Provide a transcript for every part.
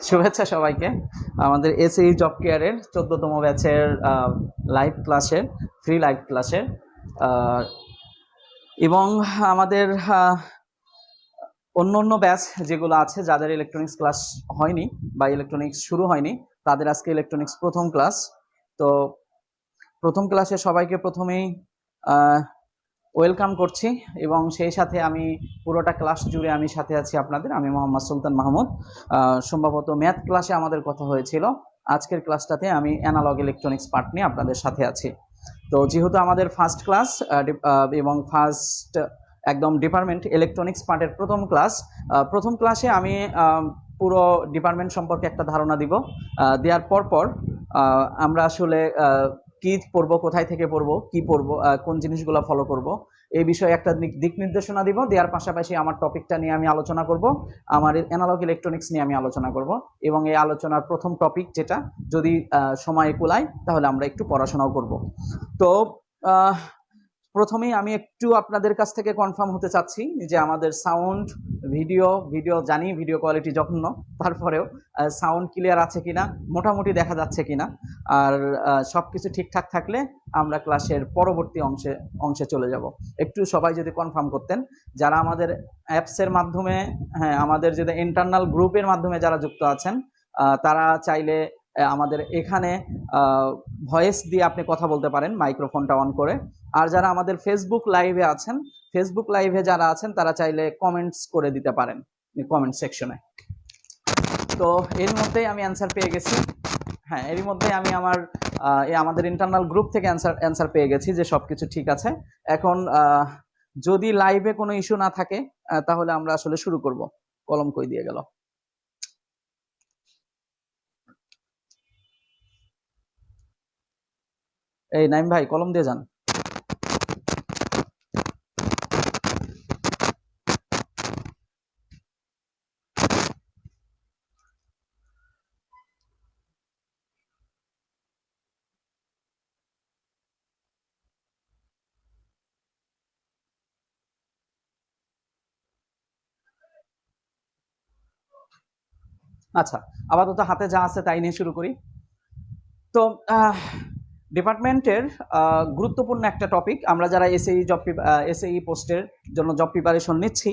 শুভেচ্ছা সবাইকে। আমাদের এসএই জব কেয়ারের 14তম ব্যাচের লাইভ ক্লাসের ফ্রি লাইভ ক্লাসের এবং আমাদের অন্য ব্যাচ যেগুলো আছে যাদের ইলেকট্রনিক্স ক্লাস হয়নি বা ইলেকট্রনিক্স শুরু হয়নি তাদের আজকে ইলেকট্রনিক্স প্রথম ক্লাস। তো প্রথম ক্লাসে সবাইকে প্রথমেই ওয়েলকাম করছি এবং সেই সাথে আমি পুরোটা ক্লাস জুড়ে আমি সাথে আছি আপনাদের। আমি মোহাম্মদ সুলতান মাহমুদ। সম্ভবত ম্যাথ ক্লাসে আমাদের কথা হয়েছিল, আজকের ক্লাসটাতে আমি অ্যানালগ ইলেকট্রনিক্স পার্ট নিয়ে আপনাদের সাথে আছি। তো যেহেতু আমাদের ফার্স্ট ক্লাস এবং ফার্স্ট একদম ডিপার্টমেন্ট ইলেকট্রনিক্স পার্টের প্রথম ক্লাসে আমি পুরো ডিপার্টমেন্ট সম্পর্কে একটা ধারণা দিব। দেওয়ার পর আমরা আসলে কি পড়বো, কোথায় থেকে পড়বো, কি পড়বো, কোন জিনিসগুলো ফলো করব, এই বিষয়ে একটা দিক নির্দেশনা দিব। দেওয়ার পাশাপাশি আমার টপিকটা নিয়ে আমি আলোচনা করব, আমার অ্যানালগ ইলেকট্রনিক্স নিয়ে আমি আলোচনা করব এবং এই আলোচনার প্রথম টপিক যেটা যদি সময় কুলায় তাহলে আমরা একটু পড়াশোনাও করব। তো প্রথমেই আমি একটু আপনাদের কাছ থেকে কনফার্ম হতে চাচ্ছি যে আমাদের সাউন্ড ভিডিও জানি ভিডিও কোয়ালিটি জঘন্য, তারপরেও সাউন্ড ক্লিয়ার আছে কিনা, মোটামুটি দেখা যাচ্ছে কিনা, আর সবকিছু ঠিকঠাক থাকলে আমরা ক্লাসের পরবর্তী অংশে চলে যাব। একটু সবাই যদি কনফার্ম করতেন, যারা আমাদের অ্যাপসের মাধ্যমে, হ্যাঁ আমাদের যদি ইন্টারনাল গ্রুপের মাধ্যমে যারা যুক্ত আছেন তারা চাইলে আমাদের এখানে ভয়েস দিয়ে আপনি কথা বলতে পারেন মাইক্রোফোনটা অন করে। আর যারা আমাদের ফেসবুক লাইভে যারা আছেন তারা চাইলে কমেন্টস করে দিতে পারেন কমেন্ট সেকশনে। তো এর মধ্যেই আমি অ্যান্সার পেয়ে গেছি। হ্যাঁ, এরই মধ্যে আমি আমাদের ইন্টারনাল গ্রুপ থেকে অ্যান্সার পেয়ে গেছি যে সবকিছু ঠিক আছে। এখন যদি লাইভে কোনো ইস্যু না থাকে তাহলে আমরা আসলে শুরু করব। কলম কই দিয়ে গেল? এই নাইম ভাই, কলম দিয়ে যান। আচ্ছা, আপাতত হাতে যা আছে তাই নিয়ে শুরু করি। তো ডিপার্টমেন্টের গুরুত্বপূর্ণ একটা টপিক, আমরা যারা এসএই পোস্টের জন্য জব প্রিপারেশন নিচ্ছি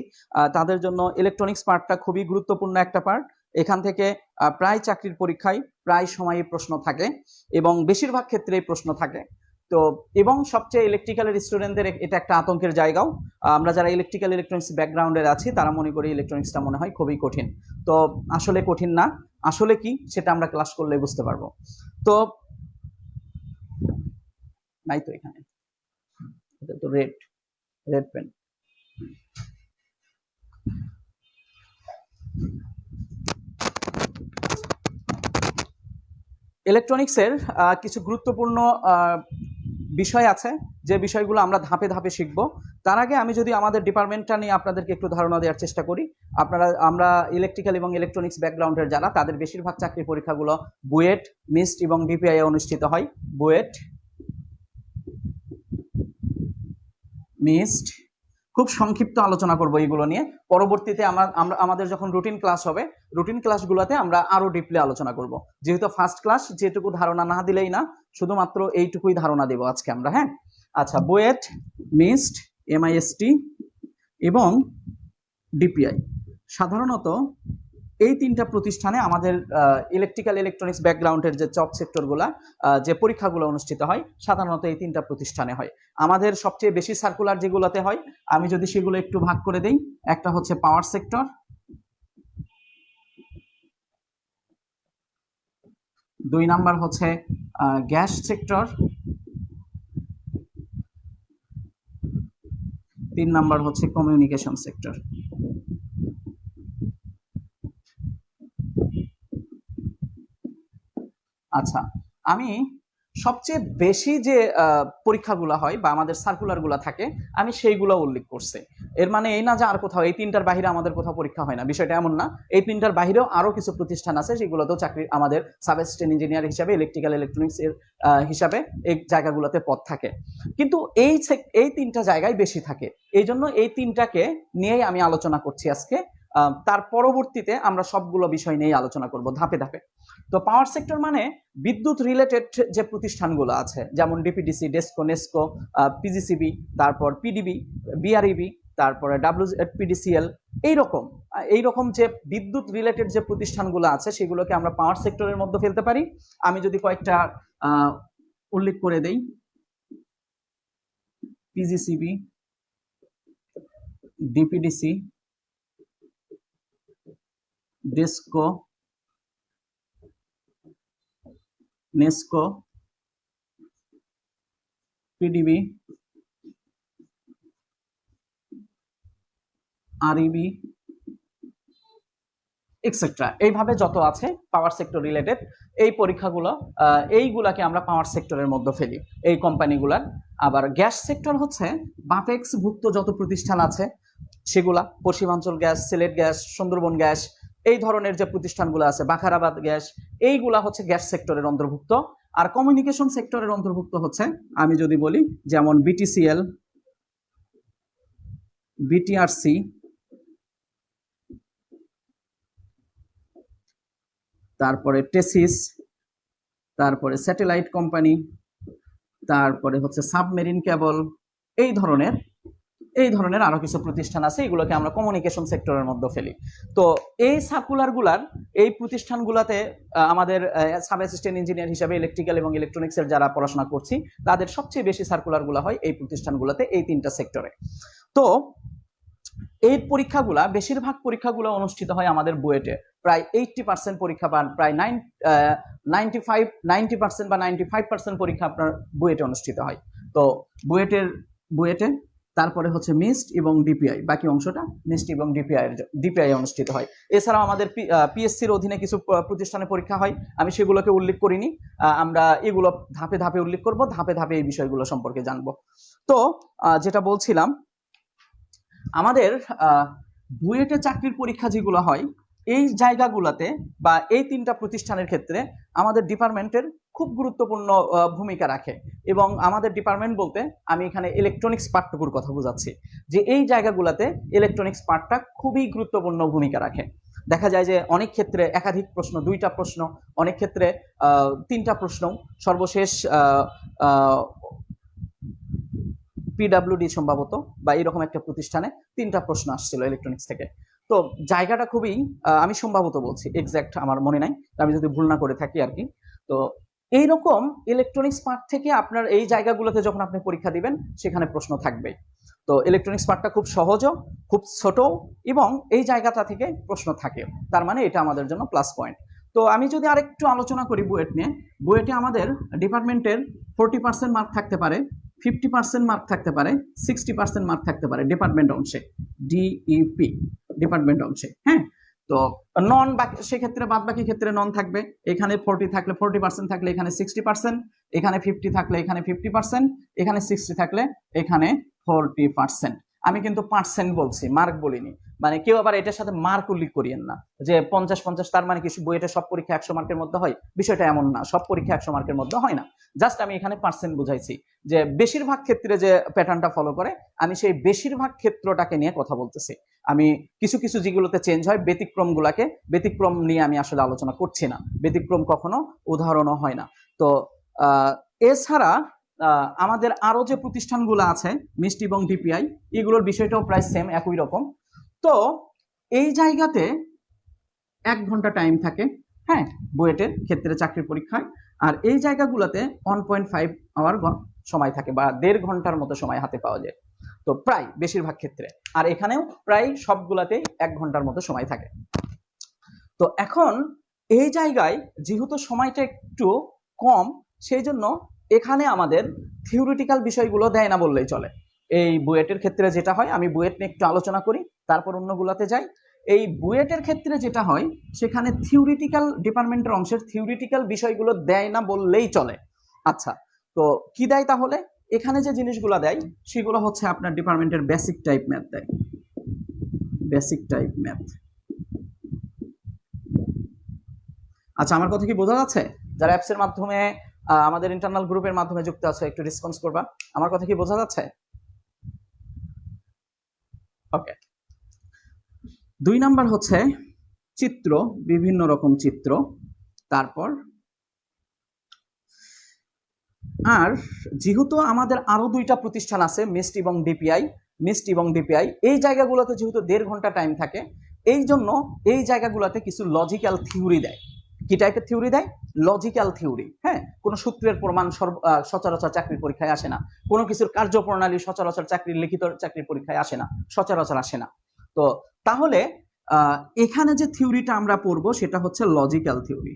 তাদের জন্য ইলেকট্রনিক্স পার্টটা খুবই গুরুত্বপূর্ণ একটা পার্ট। এখান থেকে প্রায় চাকরির পরীক্ষায় প্রায় সময়ই প্রশ্ন থাকে এবং বেশিরভাগ ক্ষেত্রেই প্রশ্ন থাকে। তো এবং সবচেয়ে ইলেকট্রিক্যালের স্টুডেন্টদের এটা একটা আতঙ্কের জায়গাও। আমরা যারা ইলেকট্রনিক্স ব্যাকগ্রাউন্ডের আছি তারা মনে করি ইলেকট্রনিক্সটা মনে হয় খুবই কঠিন। তো আসলে কঠিন না, আসলে কি সেটা আমরা ক্লাস করলে বুঝতে পারবো। তো নাই তো এখানে, এটা তো রেড পেন। ইলেকট্রনিক্সের কিছু গুরুত্বপূর্ণ বিষয় আছে যে বিষয়গুলো আমরা ধাপে ধাপে শিখব। তার আগে আমি যদি আমাদের ডিপার্টমেন্টটা নিয়ে আপনাদেরকে একটু ধারণা দেওয়ার চেষ্টা করি। আমরা ইলেকট্রিক্যাল এবং ইলেকট্রনিক্স ব্যাকগ্রাউন্ডের যারা, তাদের বেশিরভাগ চাকরির পরীক্ষাগুলো বুয়েট, মিস্ট এবং ডিপিআই অনুষ্ঠিত হয়। বুয়েট, মিস্ট, খুব সংক্ষিপ্ত আলোচনা করব এইগুলো নিয়ে। পরবর্তীতে আমাদের যখন রুটিন ক্লাস হবে, রুটিন ক্লাসগুলোতে আমরা আরো ডিপলি আলোচনা করব। যেহেতু ফার্স্ট ক্লাস, যেটুকু ধারণা না দিলেই না, শুধুমাত্র এইটুকুই ধারণা দেব আজকে আমরা। হ্যাঁ, আচ্ছা, বুয়েট, মিস্ট, এমআইএসটি এবং ডিপিআই, সাধারণত এই তিনটা প্রতিষ্ঠানে আমাদের ইলেকট্রনিক্স ব্যাকগ্রাউন্ডের যে জব সেক্টরগুলো, যে পরীক্ষাগুলো অনুষ্ঠিত হয়, সাধারণত এই তিনটা প্রতিষ্ঠানে হয়। আমাদের সবচেয়ে বেশি সার্কুলার যেগুলোতে হয়, আমি যদি সেগুলো একটু ভাগ করে দেই, একটা হচ্ছে পাওয়ার সেক্টর, দুই নাম্বার হচ্ছে গ্যাস সেক্টর, তিন নাম্বার হচ্ছে কমিউনিকেশন সেক্টর। আচ্ছা, আমি সবচেয়ে বেশি যে পরীক্ষাগুলো হয় বা আমাদের সার্কুলারগুলো থাকে আমি সেইগুলো উল্লেখ করছি। এর মানে এই না যে আর কোথাও এই তিনটার বাইরে আমাদের কোথাও পরীক্ষা হয় না, বিষয়টা এমন না। এই তিনটার বাইরেও আরো কিছু প্রতিষ্ঠান আছে, সেগুলোতেও চাকরি আমাদের সাব অ্যাসিস্ট্যান্ট ইঞ্জিনিয়ার হিসাবে, ইলেকট্রনিক্স এর হিসাবে এই জায়গাগুলোতে পদ থাকে। কিন্তু এই তিনটা জায়গায় বেশি থাকে, এই জন্য এই তিনটাকে নিয়েই আমি আলোচনা করছি আজকে। তার পরবর্তীতে আমরা সবগুলো বিষয় নিয়ে আলোচনা করব ধাপে ধাপে। তো পাওয়ার সেক্টর মানে বিদ্যুৎ রিলেটেড যে প্রতিষ্ঠানগুলো আছে, যেমন ডিপিডিসি, ডেসকো, নেসকো, পিজিসিবি, তারপর পিডিবি, বিআরইবি, তারপরে ডাব্লিউপিডিসিএল, এইরকম যে বিদ্যুৎ রিলেটেড যে প্রতিষ্ঠানগুলো আছে সেগুলোকে আমরা পাওয়ার সেক্টরের মধ্যে ফেলতে পারি। আমি যদি কয়েকটা উল্লেখ করে দেই, PGCB, DPDC, DESCO, NESCO, PDB, আরইবি, etcetera, এইভাবে যত আছে পাওয়ার সেক্টর রিলেটেড এই পরীক্ষাগুলো, এইগুলাকে আমরা পাওয়ার সেক্টরের মধ্যে ফেলি, এই কোম্পানিগুলার। আবার গ্যাস সেক্টর হচ্ছে বাপেক্স ভুক্ত যত প্রতিষ্ঠান আছে সেগুলা, Pashchimanchal gas, Sylhet gas, Sundarban gas, এই ধরনের যে প্রতিষ্ঠানগুলো আছে, বাখারাবাদ গ্যাস, এইগুলা হচ্ছে গ্যাস সেক্টরের অন্তর্ভুক্ত। আর কমিউনিকেশন সেক্টরের অন্তর্ভুক্ত হচ্ছে, আমি যদি বলি, যেমন বিটিসিএল, বিটিআরসি, তারপরে টেসিস, তারপরে স্যাটেলাইট কোম্পানি, তারপরে হচ্ছে সাবমেরিন কেবল, এই ধরনের আরো কিছু প্রতিষ্ঠান আছে, এগুলোকে আমরা কমিউনিকেশন সেক্টরের মধ্যে ফেলি। তো এই সার্কুলারগুলার, এই প্রতিষ্ঠানগুলোতে আমাদের সাব অ্যাসিস্ট্যান্ট ইঞ্জিনিয়ার হিসেবে ইলেকট্রিক্যাল এবং ইলেকট্রনিক্সের যারা পড়াশোনা করছি তাদের সবচেয়ে বেশি সার্কুলারগুলো হয় এই প্রতিষ্ঠানগুলোতে, এই 3টা সেক্টরে। তো এই পরীক্ষাগুলা, বেশিরভাগ পরীক্ষাগুলো অনুষ্ঠিত হয় আমাদের বুয়েটে, প্রায় 80% পরীক্ষা বা প্রায় 90% বা 95% পরীক্ষা আপনার বুয়েটে অনুষ্ঠিত হয়। তো বুয়েটে তারপরে হচ্ছে মিস্ট এবং ডিপিআই, বাকি অংশটা মিস্ট এবং ডিপিআই অনুষ্ঠিত হয়। এছাড়াও আমাদের পিএসসির অধীনে কিছু প্রতিষ্ঠানে পরীক্ষা হয়, আমি সেগুলোকে উল্লেখ করিনি, আমরা এগুলো ধাপে ধাপে উল্লেখ করব, ধাপে ধাপে এই বিষয়গুলো সম্পর্কে জানবো। তো যেটা বলছিলাম, আমাদের বুয়েটে চাকরির পরীক্ষা যেগুলো হয় এই জায়গাগুলোতে বা এই 3টা প্রতিষ্ঠানের ক্ষেত্রে আমাদের ডিপার্টমেন্টের খুব গুরুত্বপূর্ণ ভূমিকা রাখে। এবং আমাদের ডিপার্টমেন্ট বলতে আমি এখানে ইলেকট্রনিক্স পার্টটুকুর কথা বোঝাচ্ছি, যে এই জায়গাগুলোতে ইলেকট্রনিক্স পার্টটা খুবই গুরুত্বপূর্ণ ভূমিকা রাখে। দেখা যায় যে অনেক ক্ষেত্রে একাধিক প্রশ্ন, 2টা প্রশ্ন, অনেক ক্ষেত্রে 3টা প্রশ্ন, সর্বশেষ পিডাব্লিউডি সম্ভবত বা এরকম একটা প্রতিষ্ঠানে 3টা প্রশ্ন আসছিল ইলেকট্রনিক্স থেকে। তো জায়গাটা খুবই, আমি সম্ভবত বলছি, এক্স্যাক্ট আমার মনে নাই, আমি যদি ভুল না করে থাকি আর কি। তো এইরকম ইলেকট্রনিক্স পার্ট থেকে আপনার এই জায়গাগুলোতে যখন আপনি পরীক্ষা দিবেন সেখানে প্রশ্ন থাকবেই। তো ইলেকট্রনিক্স পার্টটা খুব সহজও, খুব ছোট, এবং এই জায়গাটা থেকে প্রশ্ন থাকে, তার মানে এটা আমাদের জন্য প্লাস পয়েন্ট। তো আমি যদি আরেকটু আলোচনা করি বুয়েট নিয়ে, বুয়েটে আমাদের ডিপার্টমেন্টের 40% মার্ক থাকতে পারে, 50% মার্ক থাকতে পারে, 60% মার্ক থাকতে পারে ডিপার্টমেন্ট অংশে, ডিইপি ডিপার্টমেন্ট অংশে। হ্যাঁ, তো নন, বাকি সেক্ষেত্রে বাদ বাকি ক্ষেত্রে নন থাকবে। এখানে 40 থাকলে, 40% থাকলে এখানে 60%, এখানে 50 থাকলে এখানে 50%, এখানে 60 থাকলে এখানে 40%। আমি কিন্তু পার্সেন্ট বলছি, মার্ক বলিনি, মানে কেউ আবার এটার সাথে মার্ক উল্লেখ করিয়েন না যে 50-50 তার মানে কিছু বইয়েটা সব পরীক্ষা 100 মার্কের মধ্যে হয়, বিষয়টা এমন না, সব পরীক্ষা 100 মার্কের মধ্যে হয় না। জাস্ট আমি এখানে পার্সেন্ট বুঝাইছি যে বেশিরভাগ ক্ষেত্রে যে প্যাটার্নটা ফলো করে, আমি সেই বেশিরভাগ ক্ষেত্রটাকে নিয়ে কথা বলতেছি। আমি কিছু কিছু যেগুলোতে চেঞ্জ হয়, ব্যতিক্রম নিয়ে আমি আসলে আলোচনা করছি না, ব্যতিক্রম কখনো উদাহরণও হয় না। তো এছাড়া আমাদের আরো যে প্রতিষ্ঠানগুলো আছে মিস্ট এবং ডিপিআই, এগুলোর বিষয়টাও প্রায় সেম, একই রকম। তো এই জায়গাতে 1 ঘন্টা টাইম থাকে, হ্যাঁ, বুয়েটের ক্ষেত্রে চাকরির পরীক্ষায়। আর এই জায়গাগুলোতে 1.5 আওয়ার সময় থাকে, বা 1.5 ঘন্টার মতো সময় হাতে পাওয়া যায়, তো প্রায় বেশিরভাগ ক্ষেত্রে। আর এখানেও প্রায় সবগুলাতেই 1 ঘন্টার মতো সময় থাকে। তো এখন এই জায়গায় যেহেতু সময়টা একটু কম, সেই জন্য এখানে আমাদের থিওরিটিক্যাল বিষয়গুলো দেয় না বললেই চলে। এই বুয়েটের ক্ষেত্রে যেটা হয়, আমি বুয়েট নিয়ে একটু আলোচনা করি, তারপর অন্যগুলোতে যাই। এই বুয়েটের ক্ষেত্রে যেটা হয়, সেখানে থিওরিটিক্যাল, ডিপার্টমেন্টের অংশের থিওরিটিক্যাল বিষয়গুলো দেয় না বললেই চলে। আচ্ছা, তো কি দেয় তাহলে? এখানে যে জিনিসগুলো দেয় সেগুলো হচ্ছে আপনার ডিপার্টমেন্টের বেসিক টাইপ ম্যাথ দেয়, বেসিক টাইপ ম্যাথ। আচ্ছা, আমার কথা কি বোঝা যাচ্ছে? যারা অ্যাপসের মাধ্যমে, আমাদের ইন্টারনাল গ্রুপের মাধ্যমে যুক্ত আছে, একটু রেসপন্স করবা। আমার কথা কি বোঝা যাচ্ছে? ওকে। 2 নাম্বার হচ্ছে চিত্র, বিভিন্ন রকম চিত্র। তারপর আর যেহেতু আমাদের আরো 2টা প্রতিষ্ঠান আছে, মিস্ট এবং ডিপিআই, এই জায়গাগুলোতে যেহেতু 1.5 ঘন্টা টাইম থাকে, এই জন্য এই জায়গাগুলোতে কিছু লজিক্যাল থিওরি দেয়। কি টাইপের থিওরি দেয়? Logical theory. হ্যাঁ, কোনো সূত্রের প্রমাণ সচরাচর চাকরির পরীক্ষায় আসে না, কোনো কিছুর কার্যপ্রণালী সচরাচর লিখিত চাকরির পরীক্ষায় আসে না, সচরাচর আসে না। তো তাহলে এখানে যে থিওরিটা আমরা পড়বো সেটা হচ্ছে লজিক্যাল থিওরি।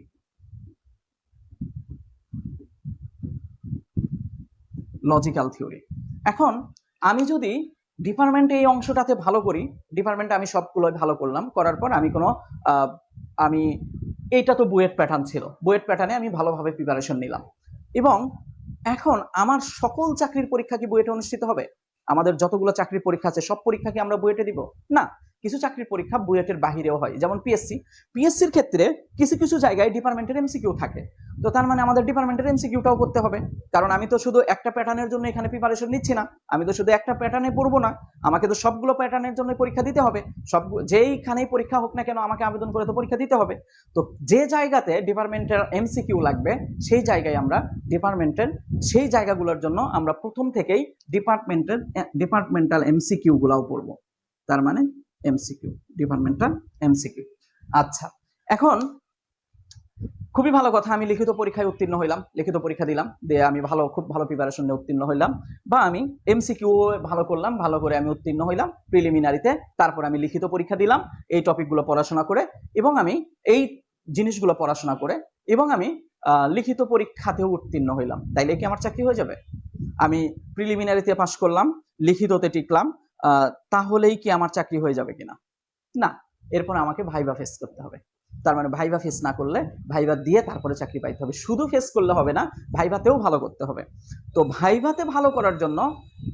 Logical theory. এখন আমি যদি ডিপার্টমেন্টে এই অংশটাতে ভালো করি, ডিপার্টমেন্টে আমি সবগুলোই ভালো করলাম, করার পর আমি কোনো আমি এইটা তো বুয়েট প্যাটার্ন ছিল, বুয়েট প্যাটার্নে আমি ভালোভাবে প্রিপারেশন নিলাম, এবং এখন আমার সকল চাকরির পরীক্ষা কি বুয়েটে অনুষ্ঠিত হবে? আমাদের যতগুলো চাকরির পরীক্ষা আছে সব পরীক্ষা কি আমরা বুয়েটে দিব? না, কিছু চাকরির পরীক্ষা বুয়েটের বাহিরেও হয়। যেমন পিএসসির ক্ষেত্রে কিছু কিছু জায়গায় ডিপার্টমেন্টের এমসিকিউ থাকে। তো তার মানে আমাদের ডিপার্টমেন্টের এমসিকিউটাও করতে হবে, কারণ আমি তো শুধু একটা প্যাটার্নের জন্য এখানে প্রিপারেশন নিচ্ছি না, আমি তো শুধু একটা প্যাটার্নে পড়বো না, আমাকে তো সবগুলো প্যাটার্নের জন্য পরীক্ষা দিতে হবে। যেইখানেই পরীক্ষা হোক না কেন আমাকে আবেদন করে তো পরীক্ষা দিতে হবে। তো যে জায়গাতে ডিপার্টমেন্টের এমসিকিউ লাগবে সেই জায়গায় আমরা সেই জায়গাগুলোর জন্য আমরা প্রথম থেকেই ডিপার্টমেন্টাল এমসিকিউ গুলাও পড়বো। তার মানে এমসিকিউ, ডিপার্টমেন্টাল এমসিকিউ। আচ্ছা, এখন খুবই ভালো কথা, আমি লিখিত পরীক্ষায় উত্তীর্ণ হইলাম, লিখিত পরীক্ষা দিলাম, দিয়ে আমি খুব ভালো প্রিপারেশন নিয়ে উত্তীর্ণ হইলাম, বা আমি এমসিকিউ ভালো করলাম, ভালো করে আমি উত্তীর্ণ হইলাম প্রিলিমিনারিতে। তারপর আমি লিখিত পরীক্ষা দিলাম এই টপিকগুলো পড়াশোনা করে, এবং আমি এই জিনিসগুলো পড়াশোনা করে, এবং আমি লিখিত পরীক্ষাতেও উত্তীর্ণ হইলাম। তাইলে কি আমার চাকরি হয়ে যাবে? আমি প্রিলিমিনারিতে পাশ করলাম, লিখিততে টিকলাম, তাহলেই কি আমার চাকরি হয়ে যাবে কিনা? না, এরপর আমাকে ভাইভা ফেস করতে হবে। তার মানে ভাইভা ফেস না করলে, ভাইভা দিয়ে তারপরে চাকরি পাইতে হবে। শুধু ফেস করলে হবে না, ভাইভাতেও ভালো করতে হবে। তো ভাইভাতে ভালো করার জন্য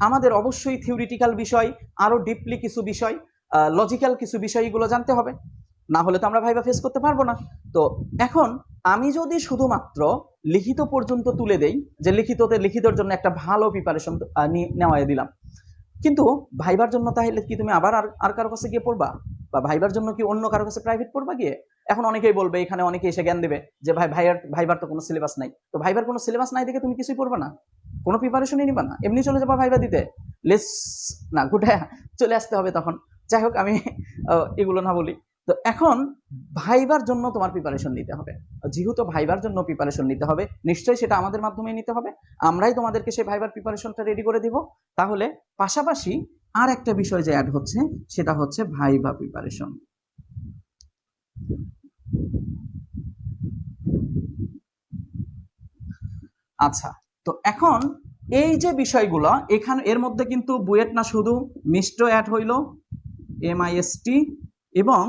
আমাদের অবশ্যই থিওরিটিক্যাল বিষয়, আরো ডিপলি কিছু বিষয়, লজিক্যাল কিছু বিষয়গুলো জানতে হবে, না হলে তো আমরা ভাইভা ফেস করতে পারবো না। তো এখন আমি যদি শুধুমাত্র লিখিত পর্যন্ত তুলে দেই, যে লিখিতর জন্য একটা ভালো প্রিপারেশন নেওয়া দিলাম, কিন্তু ভাইবার জন্য তাহলে কি তুমি আবার আর কারো কাছে গিয়ে পড়বা? বা ভাইবার জন্য কি অন্য কারো কাছে প্রাইভেট পড়বা গিয়ে? এখন অনেকেই বলবে, এখানে অনেকে এসে জ্ঞান দেবে যে ভাইবার তো কোনো সিলেবাস নাই। তো ভাইবার কোনো সিলেবাস নাই দেখে তুমি কিছুই পড়বা না, কোনো প্রিপারেশনই নিবা না, এমনি চলে যাবা ভাইবা দিতে, লেস না গুটায় চলে আসতে হবে তখন। যাই হোক, আমি এগুলো না বলি। তো এখন ভাইবার জন্য তোমার প্রিপারেশন নিতে হবে। যেহেতু ভাইবার জন্য প্রিপারেশন নিতে হবে, নিশ্চয়ই সেটা আমাদের মাধ্যমে নিতে হবে, আমরাই তোমাদেরকে সেই ভাইবার প্রিপারেশনটা রেডি করে দিব। তাহলে পাশাপাশি আর একটা বিষয় যে অ্যাড হচ্ছে, সেটা হচ্ছে ভাইভা প্রিপারেশন। আচ্ছা, তো এখন এই যে বিষয়গুলো এখানে, এর মধ্যে কিন্তু বুয়েট না শুধু, মিস্টও অ্যাড হইল, এমআইএসটি এবং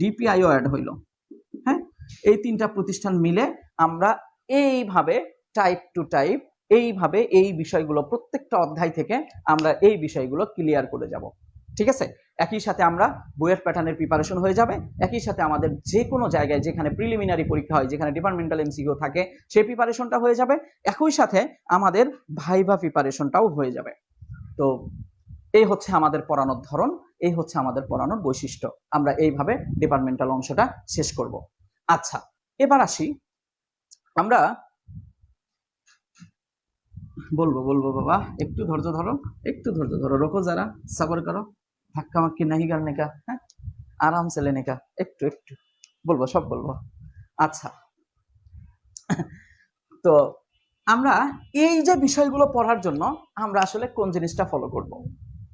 ডিপিআইও অ্যাড হইল। হ্যাঁ, এই 3টা প্রতিষ্ঠান মিলে আমরা এইভাবে টাইপ টু টাইপ, এইভাবে এই বিষয়গুলো প্রত্যেকটা অধ্যায় থেকে আমরা এই বিষয়গুলো ক্লিয়ার করে যাব। ঠিক আছে, একই সাথে আমরা বইয়ের প্যাটার্নের প্রিপারেশন হয়ে যাবে, একই সাথে আমাদের যে কোনো জায়গায় যেখানে প্রিলিমিনারি পরীক্ষা হয়, যেখানে ডিপার্টমেন্টাল এমসিকিউ থাকে, সেই প্রিপারেশনটা হয়ে যাবে, একই সাথে আমাদের ভাইভা প্রিপারেশনটাও হয়ে যাবে। তো এই হচ্ছে আমাদের পড়ানোর ধরন, এই হচ্ছে আমাদের পড়ানোর বৈশিষ্ট্য। আমরা এইভাবে ডিপার্টমেন্টাল অংশটা শেষ করব। আচ্ছা, এবার আসি আমরা, বলবো বাবা, একটু ধৈর্য ধরো, একটু ধৈর্য ধরো, রোকো যারা, সবর করো, ধাক্কা মাক্কি নাহি করনে কা, হ্যাঁ, আরাম সে লেনে কা, একটু একটু বলবো, সব বলবো। আচ্ছা, তো আমরা এই যে বিষয়গুলো পড়ার জন্য আমরা আসলে কোন জিনিসটা ফলো করব?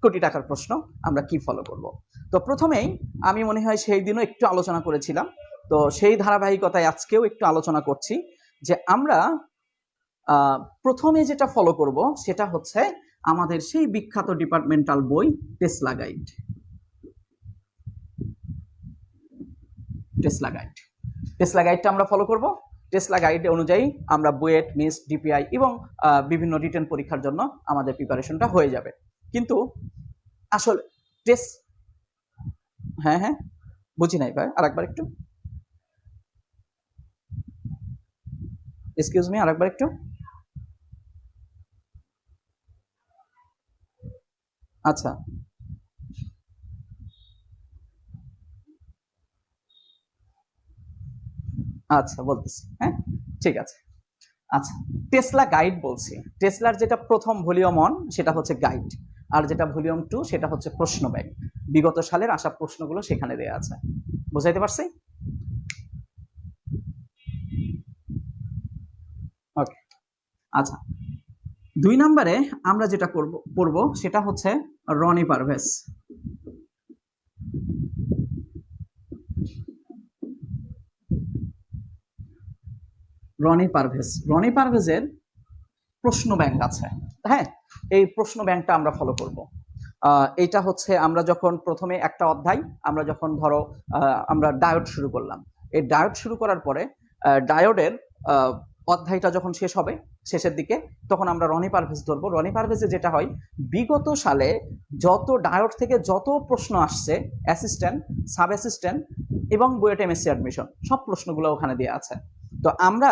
কোটি টাকার প্রশ্ন, আমরা কি ফলো করব? তো প্রথমেই আমি মনে হয় সেই দিনও একটু আলোচনা করেছিলাম, তো সেই ধারাবাহিকতায় আজকেও একটু আলোচনা করছি, যে আমরা প্রথমে যেটা ফলো করব সেটা হচ্ছে আমাদের সেই বিখ্যাত ডিপার্টমেন্টাল বই টেসলা গাইড। টেসলা গাইডটা আমরা ফলো করব। টেসলা গাইড অনুযায়ী আমরা বুয়েট, মিস্ট, ডিপিআই এবং বিভিন্ন রিটেন পরীক্ষার জন্য আমাদের প্রিপারেশনটা হয়ে যাবে। কিন্তু আসলে হ্যাঁ, বুঝি নাই ভাই, আরেকবার একটু, এক্সকিউজ মি, আরেকবার একটু। আচ্ছা, আচ্ছা বলতেছি, হ্যাঁ ঠিক আছে। আচ্ছা, টেসলা গাইড বলছি। টেসলার যেটা প্রথম ভলিউম 1 সেটা হচ্ছে গাইড, আর যেটা ভলিউম 2 সেটা হচ্ছে প্রশ্ন ব্যাংক। বিগত সালের আসা প্রশ্নগুলো সেখানে দেয়া আছে। বুঝাইতে পারছি? ওকে। আচ্ছা, 2 নম্বরে আমরা যেটা পড়ব সেটা হচ্ছে রনি পারভেজ। রনি পারভেজের প্রশ্ন ব্যাংক আছে, হ্যাঁ এই প্রশ্ন ব্যাংকটা আমরা ফলো করব। এইটা হচ্ছে আমরা যখন প্রথমে একটা অধ্যায়, আমরা যখন ধরো আমরা ডায়োড শুরু করলাম, এই ডায়োড শুরু করার পরে ডায়োডের অধ্যায়টা যখন শেষ হবে শেষের দিকে, তখন আমরা রনি পারভেজ ধরবো। রনি পারভেজে যেটা হয়, বিগত সালে যত ডায়োড থেকে যত প্রশ্ন আসছে, অ্যাসিস্ট্যান্ট, সাব অ্যাসিস্ট্যান্ট এবং বুয়েট এমএসসি অ্যাডমিশন, সব প্রশ্নগুলো ওখানে দেওয়া আছে। তো আমরা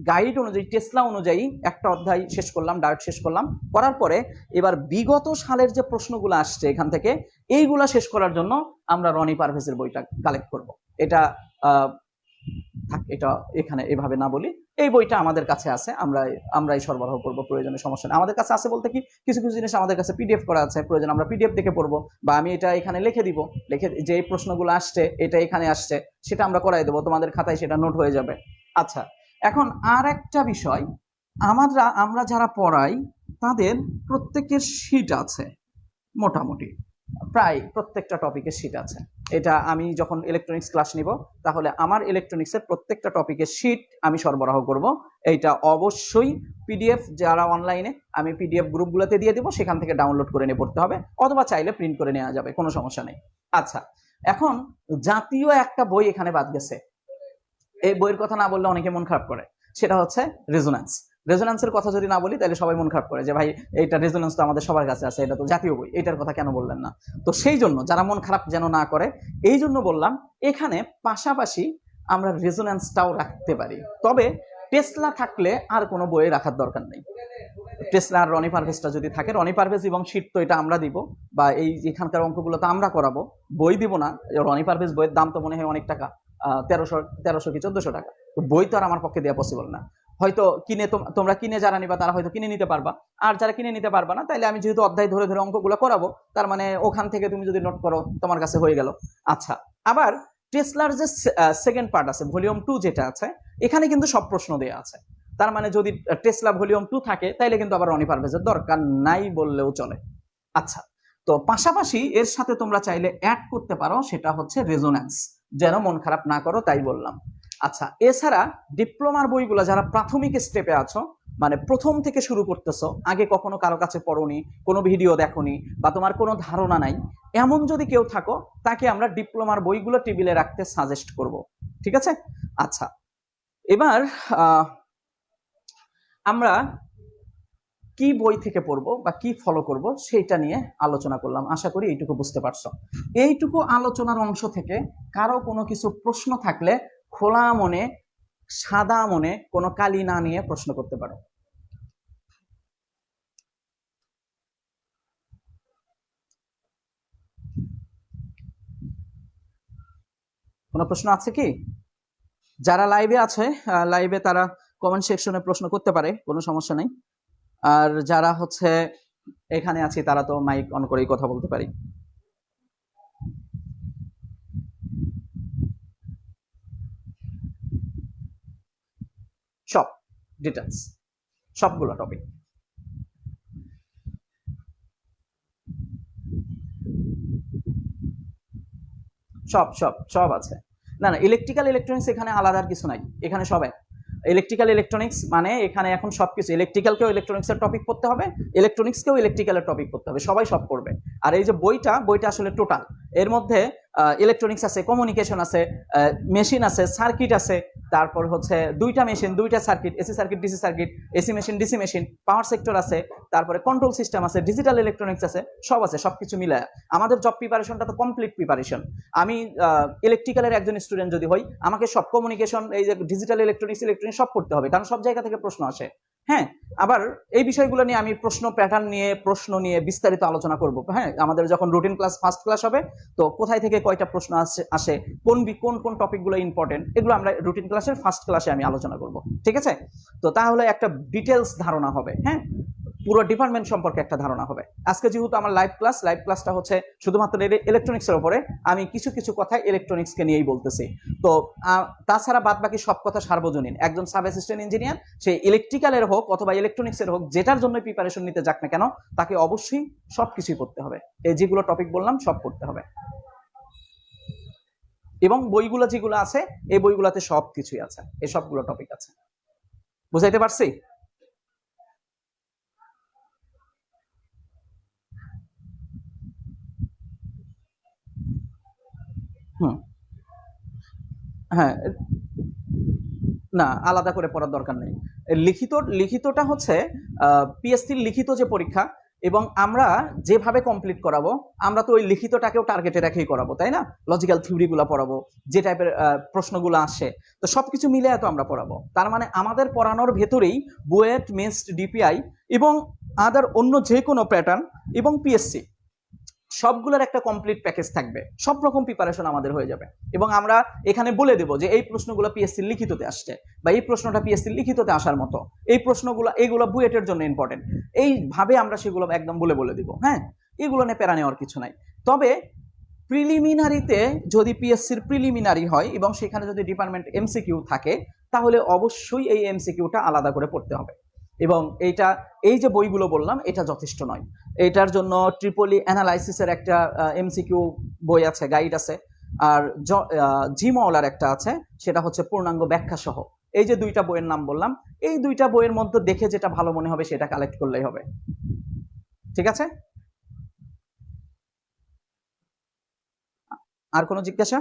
গাইড অনুযায়ী, টেসলা অনুযায়ী একটা অধ্যায় শেষ করলাম, ডায়োড শেষ করলাম, করার পরে এবার বিগত সালের যে প্রশ্নগুলো আসছে এখান থেকে, এইগুলা শেষ করার জন্য আমরা রনি পারভেজের বইটা কালেক্ট করব। এটা এটা এখানে এভাবে না বলি, এই বইটা আমাদের কাছে আছে, আমরাই সরবরাহ করব, প্রয়োজনে সমস্যা নেই। আমাদের কাছে আছে বলতে কি, কিছু কিছু জিনিস আমাদের কাছে পিডিএফ করা আছে, প্রয়োজন আমরা পিডিএফ দেখে পড়বো, বা আমি এটা এখানে লিখে দিব, লিখে যে প্রশ্নগুলো আসছে এটা এখানে আসছে সেটা আমরা করাই দেবো, তোমাদের খাতায় সেটা নোট হয়ে যাবে। আচ্ছা, এখন আর একটা বিষয়, আমরা যারা পড়াই তাদের প্রত্যেকের শীট আছে, মোটামুটি প্রায় প্রত্যেকটা টপিকের শীট আছে। এটা আমি যখন ইলেকট্রনিক্স ক্লাস নিব, তাহলে আমার ইলেকট্রনিক্সের প্রত্যেকটা টপিকের শীট আমি সরবরাহ করব। এইটা অবশ্যই পিডিএফ, যারা অনলাইনে, আমি পিডিএফ গ্রুপগুলোতে দিয়ে দিব, সেখান থেকে ডাউনলোড করে নিয়ে পড়তে হবে, অথবা চাইলে প্রিন্ট করে নেওয়া যাবে, কোনো সমস্যা নেই। আচ্ছা, এখন জাতীয় একটা বই এখানে বাদ গেছে, এই বইয়ের কথা না বললে অনেকে মন খারাপ করে, সেটা হচ্ছে রেজোন্যান্স। রেজোন্যান্সের কথা যদি না বলি তাহলে সবাই মন খারাপ করে, যে ভাই এইটা রেজোন্যান্স তো আমাদের সবার কাছে আছে, এটা তো জাতীয় বই, এটার কথা কেন বললেন না? তো সেই জন্য যারা মন খারাপ যেন না করে, এই জন্য বললাম এখানে পাশাপাশি আমরা রেজোন্যান্সটাও রাখতে পারি, তবে টেসলা থাকলে আর কোনো বইয়ে রাখার দরকার নেই। টেসলা আর রনি পারভেজটা যদি থাকে, রনি পারভেজ এবং শীট তো এটা আমরা দিব, বা এই এখানকার অঙ্কগুলো তো আমরা করাবো, বই দিব না। রনি পারভেজ বইয়ের দাম তো মনে হয় অনেক টাকা, 1300 কি 1400 টাকা। তো বই তো আর আমার পক্ষে দেওয়া পসিবল না। হয়তো কিনে তোমরা কিনে যারা নিবা তারা হয়তো কিনে নিতে পারবা, আর যারা কিনে নিতে পারবা না, তাইলে আমি যেহেতু অধ্যায় ধরে ধরে অঙ্কগুলো করাবো, তার মানে ওখান থেকে তুমি যদি নোট করো তোমার কাছে হয়ে গেল। আচ্ছা, আবার টেসলার যে সেকেন্ড পার্ট আছে, ভলিউম 2 যেটা আছে, এখানে কিন্তু সব প্রশ্ন দেওয়া আছে। তার মানে যদি টেসলা ভলিউম 2 থাকে, তাইলে কিন্তু আবার রনি পারভেজের দরকার নাই বললেও চলে। আচ্ছা, তো পাশাপাশি এর সাথে তোমরা চাইলে অ্যাড করতে পারো, সেটা হচ্ছে রেজোন্যান্স, যেন মন খারাপ না করো, তাই বললাম। আচ্ছা, এছাড়া ডিপ্লোমার বইগুলো যারা প্রাথমিক স্টেপে আছো, মানে প্রথম থেকে শুরু করতেছো, আগে কখনো কারো কাছে পড়োনি, কোনো ভিডিও দেখোনি, বা তোমার কোনো ধারণা নাই, এমন যদি কেউ থাকো, তাকে আমরা ডিপ্লোমার বইগুলো টেবিলে রাখতে সাজেস্ট করব। ঠিক আছে? আচ্ছা, এবার আমরা কি বই থেকে পড়বো বা কি ফলো করব সেইটা নিয়ে আলোচনা করলাম। আশা করি এইটুকু বুঝতে পারছো। এইটুকু আলোচনার অংশ থেকে কারো কোনো কিছু প্রশ্ন থাকলে খোলা মনে, সাদা মনে, কোনো কালি না নিয়ে প্রশ্ন করতে পারো। কোনো প্রশ্ন আছে কি? যারা লাইভে আছে, লাইভে তারা কমেন্ট সেকশনে প্রশ্ন করতে পারে, কোনো সমস্যা নেই। আর যারা হচ্ছে এখানে আছি, তারা তো মাইক অন করেই কথা বলতে পারি। সব ডিটেলস, সবগুলো টপিক, সব সব সব আছে। না না, ইলেকট্রিক্যাল ইলেকট্রনিক্স এখানে আলাদা আর কিছু নাই, এখানে সব এক। ইলেকট্রিক্যাল ইলেকট্রনিক্স মানে এখানে এখন সবকিছু, ইলেকট্রিক্যালকেও ইলেকট্রনিক্সের টপিক পড়তে হবে, ইলেকট্রনিক্সকেও ইলেকট্রিক্যালের টপিক পড়তে হবে, সবাই সব করবে। আর এই যে বইটা আসলে টোটাল, এর মধ্যে ইলেকট্রনিক্স আছে, কমিউনিকেশন আছে, মেশিন আছে, সার্কিট আছে, তারপর হচ্ছে দুইটা মেশিন, দুইটা circuit, AC circuit, DC circuit, AC machine, DC machine, power sector আছে, তারপরে কন্ট্রোল সিস্টেম আছে, ডিজিটাল ইলেকট্রনিক্স আছে, সব আছে। সবকিছু মিলায় আমাদের জব প্রিপারেশনটা তো কমপ্লিট প্রিপারেশন। আমি ইলেকট্রিক্যালের একজন স্টুডেন্ট যদি হই, আমাকে সব কমিউনিকেশন, এই যে ডিজিটাল ইলেকট্রনিক্স সব পড়তে হবে, কারণ সব জায়গা থেকে প্রশ্ন আসে। হ্যাঁ, আবার এই বিষয়গুলো নিয়ে আমি প্রশ্ন নিয়ে বিস্তারিত আলোচনা করব। হ্যাঁ, আমাদের যখন রুটিন ক্লাস ফার্স্ট ক্লাস হবে, তো কোথায় থেকে কয়টা প্রশ্ন আসে, কোন টপিকগুলো ইম্পর্টেন্ট, এগুলো আমরা রুটিন ক্লাসের ফার্স্ট ক্লাসে আমি আলোচনা করব। ঠিক আছে? তো তাহলে একটা ডিটেলস ধারণা হবে। হ্যাঁ, পুরো ডিপার্টমেন্ট সম্পর্কে একটা ধারণা হবে। আজকে যেহেতু আমার লাইভ ক্লাসটা হচ্ছে শুধুমাত্র ইলেকট্রনিক্সের উপরে, আমি কিছু কিছু কথা ইলেকট্রনিক্সকে নিয়েই বলতেছি। তো তাছাড়া বাদ বাকি সব কথা সার্বজনীন। একজন সাব অ্যাসিস্ট্যান্ট ইঞ্জিনিয়ার, সে ইলেকট্রিক্যালের হোক অথবা ইলেকট্রনিক্সের হোক, যেটার জন্য প্রিপারেশন নিতে যাক না কেন, তাকে অবশ্যই সবকিছুই পড়তে হবে। এই যেগুলো টপিক বললাম সব পড়তে হবে, এবং বইগুলো যেগুলো আছে এই বইগুলোতে সবকিছুই আছে, এই সবগুলো টপিক আছে। বুঝাইতে পারছি? হুম, হ্যাঁ, না, আলাদা করে পড়ার দরকার নেই। লিখিতটা হচ্ছে পিএসসির লিখিত যে পরীক্ষা, এবং আমরা যেভাবে কমপ্লিট করাবো, আমরা তো ওই লিখিতটাকেও টার্গেটে রেখেই করাবো, তাই না? লজিক্যাল থিওরিগুলো পড়াবো, যে টাইপের প্রশ্নগুলো আসে, তো সবকিছু মিলে তো আমরা পড়াবো। তার মানে আমাদের পড়ানোর ভেতরেই বুয়েট, মেস্ট, ডিপিআই এবং আদার অন্য যে কোনো প্যাটার্ন এবং পিএসসি সবগুলোর একটা কমপ্লিট প্যাকেজ থাকবে, সব রকম প্রিপারেশন আমাদের হয়ে যাবে। এবং আমরা এখানে বলে দেব যে এই প্রশ্নগুলো পিএসসির লিখিততে আসছে, বা এই প্রশ্নটা পিএসসির লিখিততে আসার মতো, এই প্রশ্নগুলো এইগুলো বুয়েটের জন্য ইম্পর্টেন্ট, এইভাবে আমরা সেগুলো একদম বলে দিব। হ্যাঁ, এগুলো নিয়ে প্যারা নেওয়ার কিছু নাই। তবে প্রিলিমিনারিতে যদি পিএসসির প্রিলিমিনারি হয় এবং সেখানে যদি ডিপার্টমেন্ট এমসিকিউ থাকে, তাহলে অবশ্যই এই এমসিকিউটা আলাদা করে পড়তে হবে। এবং এই যে বইগুলো বললাম, এটা যথেষ্ট নয়। এটার জন্য ট্রিপলি অ্যানালাইসিসের একটা এমসিকিউ বই আছে, গাইড আছে, আর জিমওয়ালার একটা আছে, সেটা হচ্ছে পূর্ণাঙ্গ ব্যাখ্যা সহ। এই যে দুইটা বইয়ের নাম বললাম, এই দুইটা বইয়ের মধ্যে দেখে যেটা ভালো মনে হবে সেটা কালেক্ট করলেই হবে। ঠিক আছে? আর কোনো জিজ্ঞাসা?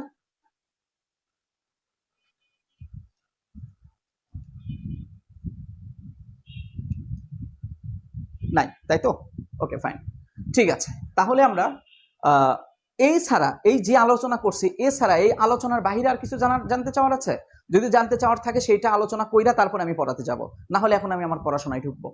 নাই, তাই তো? ওকে, ফাইন, ঠিক আছে। তাহলে আমরা এই ছাড়া, এই যে আলোচনা করছি, এছাড়া এই আলোচনার বাহিরে আর কিছু জানতে চাওয়ার আছে? যদি জানতে চাওয়ার থাকে সেইটা আলোচনা কইরা তারপর আমি পড়াতে যাব, না হলে এখন আমি আমার পড়াশোনায় ঢুকবো।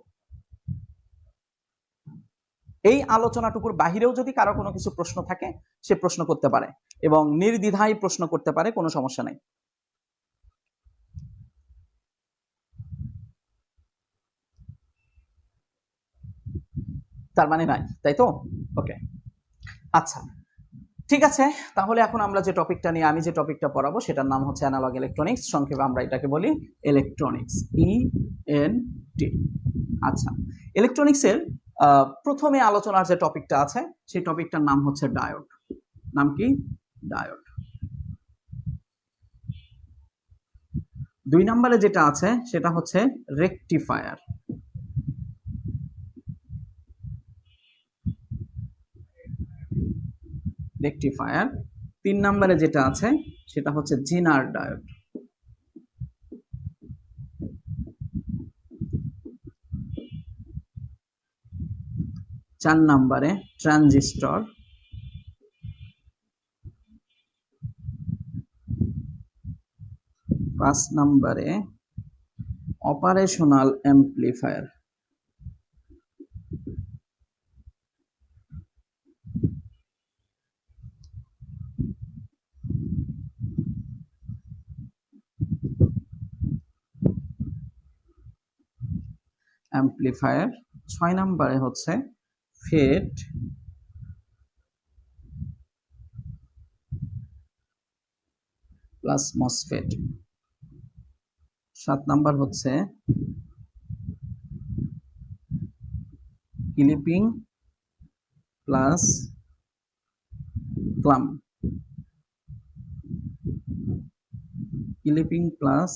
এই আলোচনাটুকুর বাহিরেও যদি কারো কোনো কিছু প্রশ্ন থাকে, সে প্রশ্ন করতে পারে, এবং নির্দ্বিধায় প্রশ্ন করতে পারে, কোনো সমস্যা নাই। তার মানে নাই, তাই তো? ওকে, আচ্ছা, ঠিক আছে। তাহলে এখন আমরা যে টপিকটা নিয়ে, আমি যে টপিকটা পড়াবো সেটার নাম হচ্ছে অ্যানালগ ইলেকট্রনিক্স, সংক্ষেপে আমরা এটাকে বলি ইলেকট্রনিক্স, ENT। আচ্ছা, ইলেকট্রনিক্সের প্রথমে আলোচনার যে টপিকটা আছে সেই টপিকটার নাম হচ্ছে ডায়োড। নাম কি? ডায়োড। 2 নম্বরে যেটা আছে সেটা হচ্ছে রেকটিফায়ার। রেকটিফায়ার। 3 নম্বরে যেটা আছে সেটা হচ্ছে জিনার ডায়োড। 4 নম্বরে ট্রানজিস্টর। 5 নম্বরে অপারেশনাল অ্যাম্প্লিফায়ার। 6 নম্বরে হচ্ছে ফেট প্লাস মসফেট। 7 নাম্বার হচ্ছে clipping plus clamp. Clipping plus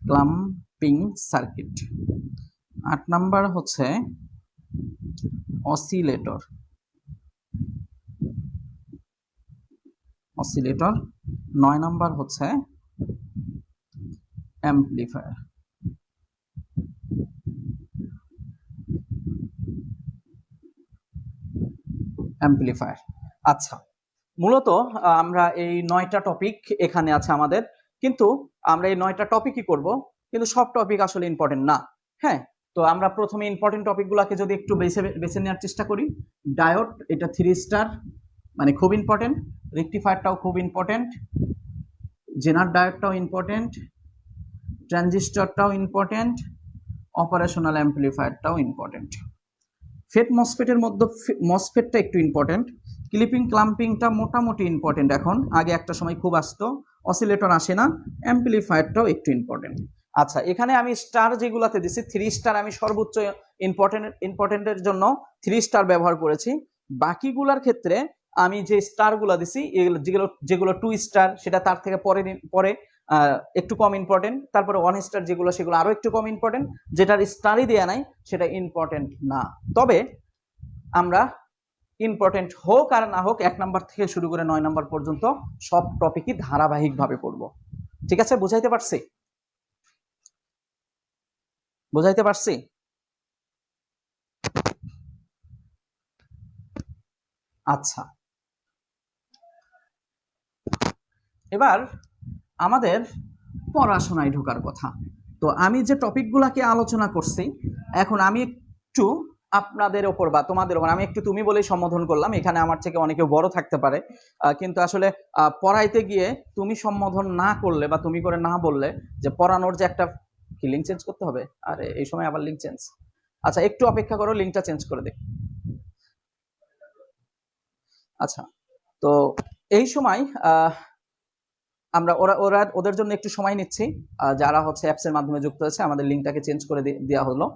clamping circuit. 8 number হচ্ছে অসিলেটর। 9 নাম্বার হচ্ছে অ্যাম্প্লিফায়ার। আচ্ছা, মূলত আমরা এই 9টা টপিক এখানে আছে আমাদের, কিন্তু আমরা এই 9টা টপিকই করব, কিন্তু সব টপিক আসলে ইম্পর্টেন্ট না। হ্যাঁ, তো আমরা প্রথমে ইম্পর্টেন্ট টপিকগুলোকে যদি একটু বেছে নেওয়ার চেষ্টা করি। ডায়োড, এটা 3 স্টার, মানে খুব ইম্পর্টেন্ট। রেকটিফায়ারটাও খুব ইম্পর্টেন্ট, জেনার ডায়োডটাও ইম্পর্টেন্ট, ট্রানজিস্টরটাও ইম্পর্টেন্ট, অপারেশনাল অ্যাম্প্লিফায়ারটাও ইম্পর্টেন্ট। ফেট মসফেটের মধ্যে মসফেটটা একটু ইম্পর্টেন্ট, ক্লিপিং ক্লাম্পিংটা মোটামুটি ইম্পর্টেন্ট এখন, আগে একটা সময় খুব আসতো, অসিলেটর আসে না, অ্যাম্প্লিফায়ারটাও একটু ইম্পর্টেন্ট। আচ্ছা, এখানে আমি স্টার যেগুলাতে দিছি 3 স্টার আমি সর্বোচ্চ ইম্পর্টেন্টের জন্য 3 স্টার ব্যবহার করেছি। বাকিগুলার ক্ষেত্রে আমি যে স্টারগুলো দিছি যেগুলো 2 স্টার সেটা তার থেকে পরে একটু কম ইম্পর্টেন্ট, তারপরে 1 স্টার যেগুলো সেগুলো আরো একটু কম ইম্পর্টেন্ট, যেটার স্টারই দেয়া নাই সেটা ইম্পর্টেন্ট না। তবে আমরা ইম্পর্টেন্ট হোক আর না হোক 1 নাম্বার থেকে শুরু করে 9 নাম্বার পর্যন্ত সব টপিকই ধারাবাহিকভাবে পড়ব। ঠিক আছে, বুঝাইতে পারছি? বুঝাইতে পারছি? আচ্ছা, এবার আমাদের পড়াশোনায় ঢোকার কথা। তো আমি যে টপিকগুলোকে আলোচনা করছি, এখন আমি একটু আপনাদের ওপর বা তোমাদের ওপর আমি একটু তুমি বলেই সম্বোধন করলাম। এখানে আমার থেকে অনেকে বড় থাকতে পারে, কিন্তু আসলে পড়াইতে গিয়ে তুমি সম্বোধন না করলে বা তুমি করে না বললে যে পড়ানোর যে একটা কি, লিঙ্ক চেঞ্জ করতে হবে। আরে এই সময় আবার লিঙ্ক চেঞ্জ, আচ্ছা একটু অপেক্ষা করো, লিঙ্কটা চেঞ্জ করে দেখ। আচ্ছা, তো এই সময় আমরা ওদের জন্য একটু সময় নিচ্ছি, যারা হচ্ছে অ্যাপসের মাধ্যমে যুক্ত হয়েছে, আমাদের লিঙ্কটাকে চেঞ্জ করে দেওয়া হলো।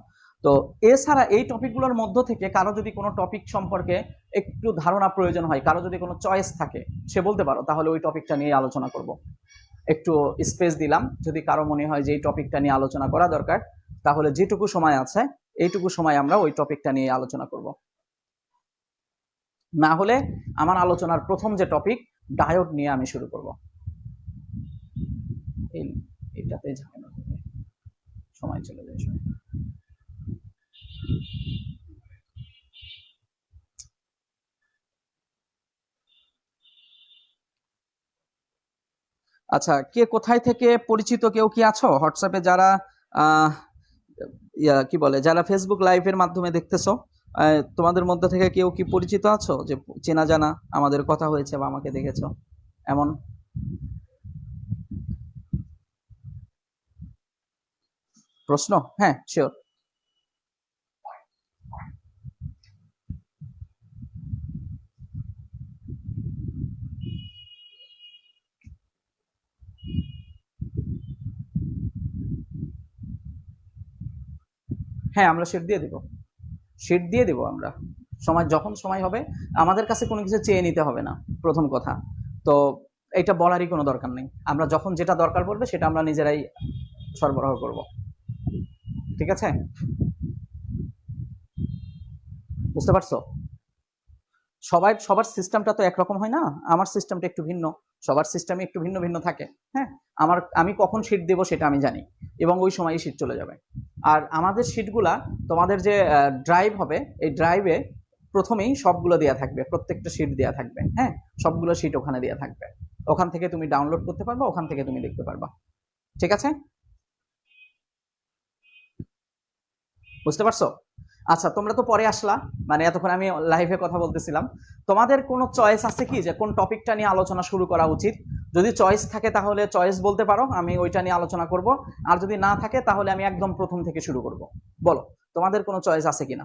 তো এছাড়া এই টপিকগুলোর মধ্য থেকে কারো যদি কোনো টপিক সম্পর্কে একটু ধারণা প্রয়োজন হয়, কারো যদি কোনো চয়েস থাকে, সে বলতে পারো, তাহলে ওই টপিকটা নিয়ে আলোচনা করব। একটু স্পেস দিলাম, যদি কারো মনে হয় যে এই টপিকটা নিয়ে আলোচনা করা দরকার, তাহলে যেটুকু সময় আছে এইটুকু সময় আমরা ওই টপিকটা নিয়ে আলোচনা করব। না হলে আমার আলোচনার প্রথম যে টপিক ডায়োড নিয়ে আমি শুরু করব। এটাতে ঝামেলা হবে, সময় চলে যায়। আচ্ছা, কে কোথায় থেকে পরিচিত কেউ কি আছো হোয়াটসঅ্যাপে, যারা কি বলে, যারা ফেসবুক লাইভের মাধ্যমে দেখতেছো, তোমাদের মধ্যে থেকে কেউ কি পরিচিত আছো, যে চেনা জানা আমাদের কথা হয়েছে বা আমাকে দেখেছো এমন? প্রশ্ন? হ্যাঁ, শিওর। হ্যাঁ, আমরা শিট দিয়ে দিব, শিট দিয়ে দিব আমরা। যখন সময় হবে, আমাদের কাছে কোনো কিছু চেয়ে নিতে হবে না, প্রথম কথা তো এটা বলারই কোনো দরকার নেই। আমরা যখন যেটা দরকার পড়বে সেটা আমরা নিজেরাই সরবরাহ করব। ঠিক আছে, বুঝতে পারছো? সবার সিস্টেমটা তো একরকম হয় না, আমার সিস্টেমটা একটু ভিন্ন, সবার সিস্টেমে একটু ভিন্ন ভিন্ন থাকে। হ্যাঁ, আমি কখন শিট দেব সেটা আমি জানি, এবং ওই সময়ই শিট চলে যাবে। আর আমাদের শিটগুলা, তোমাদের যে ড্রাইভ হবে, এই ড্রাইভে প্রথমেই সবগুলো দেওয়া থাকবে, প্রত্যেকটা শিট দেওয়া থাকবে। হ্যাঁ, সবগুলো শিট ওখানে দেওয়া থাকবে, ওখান থেকে তুমি ডাউনলোড করতে পারবা, ওখান থেকে তুমি দেখতে পারবা। ঠিক আছে, বুঝতে পারছো? আচ্ছা, তোমরা তো পরে আসলা, মানে এতক্ষণ আমি লাইভে কথা বলতেছিলাম। তোমাদের কোনো চয়েস আছে কি, যে কোন টপিকটা নিয়ে আলোচনা শুরু করা উচিত? যদি চয়েস থাকে তাহলে চয়েস বলতে পারো, আমি ওইটা নিয়ে আলোচনা করব। আর যদি না থাকে তাহলে আমি একদম প্রথম থেকে শুরু করব। বলো, তোমাদের কোনো চয়েস আছে কিনা?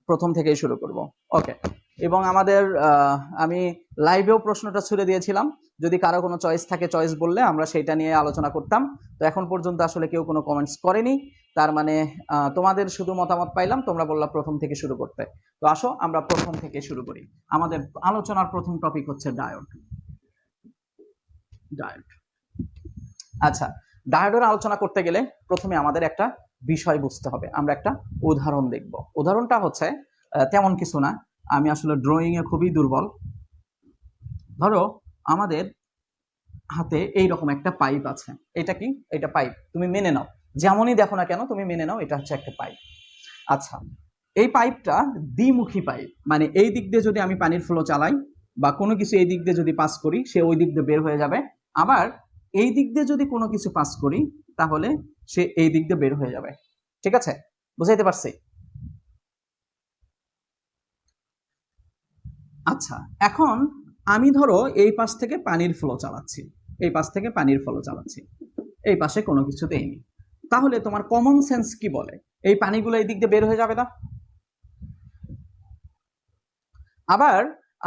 প্রথম থেকেই শুরু করব, ওকে। এবং আমাদের আমি লাইভেও প্রশ্নটা ছুড়ে দিয়েছিলাম, যদি কারো কোনো চয়েস থাকে চয়েস বললে আমরা সেটা নিয়ে আলোচনা করতাম। তো এখন পর্যন্ত আসলে কেউ কোনো কমেন্টস করেনি, তার মানে তোমাদের শুধু মতামত পাইলাম, তোমরা বললা প্রথম থেকে শুরু করতে। তো আসো আমরা প্রথম থেকে শুরু করি। আমাদের আলোচনার প্রথম টপিক হচ্ছে ডায়োড। ডায়োড, আচ্ছা, ডায়োডের আলোচনা করতে গেলে প্রথমে আমাদের একটা বিষয় বুঝতে হবে, আমরা একটা উদাহরণ দেখব। উদাহরণটা হচ্ছে তেমন কিছু না, আমি আসলে ড্রয়িং এ খুবই দুর্বল। ধরো আমাদের হাতে এইরকম একটা পাইপ আছে, এটা কি? এটা পাইপ, তুমি মেনে নাও, যেমনই দেখো না কেন তুমি মেনে নাও এটা হচ্ছে একটা পাইপ। আচ্ছা, এই পাইপটা দ্বিমুখী পাইপ, মানে এই দিক দিয়ে যদি আমি পানির ফ্লো চালাই, বা কোনো কিছু এই দিক দিয়ে যদি পাস করি সে ওই দিক দিয়ে বের হয়ে যাবে, আবার এই দিক দিয়ে যদি কোনো কিছু পাস করি তাহলে সে এই দিক দিয়ে বের হয়ে যাবে। ঠিক আছে, বুঝাইতে পারছি? আচ্ছা, এখন আমি ধরো এই পাশ থেকে পানির ফ্লো চালাচ্ছি, এই পাশ থেকে পানির ফ্লো চালাচ্ছি, এই পাশে কোনো কিছু দেইনি, তাহলে তোমার কমন সেন্স কি বলে এই পানিগুলো এই দিক দিয়ে বের হয়ে যাবে না? আবার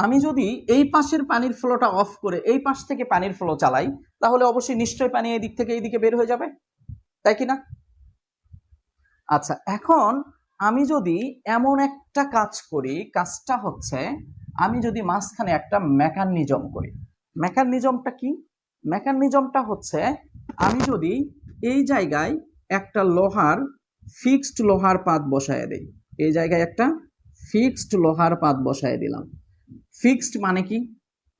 আমি যদি এই পাশের পানির ফ্লোটা অফ করে এই পাশ থেকে পানির ফ্লো চালাই তাহলে অবশ্যই নিশ্চয়ই পানি এই দিক থেকে এই দিকে বের হয়ে যাবে, তাই কি না? আচ্ছা, এখন আমি যদি এমন একটা কাজ করি, কাজটা হচ্ছে আমি যদি মাঝখানে একটা মেকানিজম করি। মেকানিজমটা কি? মেকানিজমটা হচ্ছে আমি যদি এই জায়গায় একটা লোহার ফিক্সড লোহার পাত বসায় দেই, এই জায়গায় একটা ফিক্সড লোহার পাত বসায় দিলাম। ফিক্সড মানে কি?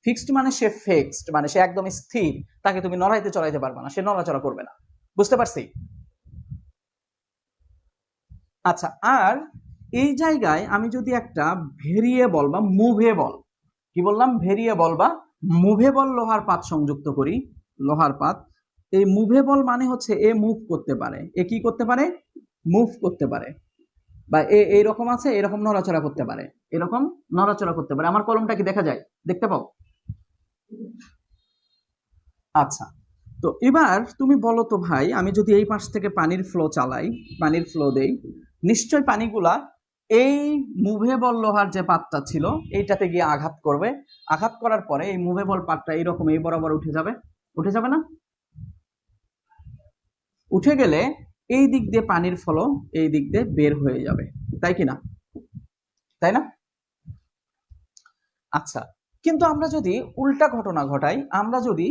ফিক্সড মানে সে ফিক্সড, মানে সে একদম স্থির, তাকে তুমি নড়াইতে চড়াইতে পারবে না, সে নড়াচড়া করবে না। বুঝতে পারছি? আচ্ছা, আর এই জায়গায় আমি যদি একটা ভেরিয়েবল বা মুভেবল, কি বললাম, ভেরিয়েবল বা মুভেবল লোহার পাত সংযুক্ত করি, লোহার পাত, এই মুভেবল মানে হচ্ছে এ মুভ করতে পারে, এ কি করতে পারে, মুভ করতে পারে, বা এ এইরকম আছে, এরকম নড়াচড়া করতে পারে, এরকম নড়াচড়া করতে পারে। আমার কলমটা কি দেখা যায়, দেখতে পাও? আচ্ছা, তো এবার তুমি বলো তো ভাই, আমি যদি এই পাশ থেকে পানির ফ্লো চালাই, পানির ফ্লো দেই, নিশ্চয় পানিগুলা এই মুভেবল লোহার যে পাতটা ছিল এইটাতে গিয়ে আঘাত করবে, আঘাত করার পরে এই মুভেবল পাতটা এইরকম এই বরাবর উঠে যাবে, উঠে যাবে না? উঠে গেলে এই দিক দিয়ে পানির ফ্লো এই দিক দিয়ে বের হয়ে যাবে, তাই কি না? তাই না? আচ্ছা, কিন্তু আমরা যদি উল্টা ঘটনা ঘটাই, আমরা যদি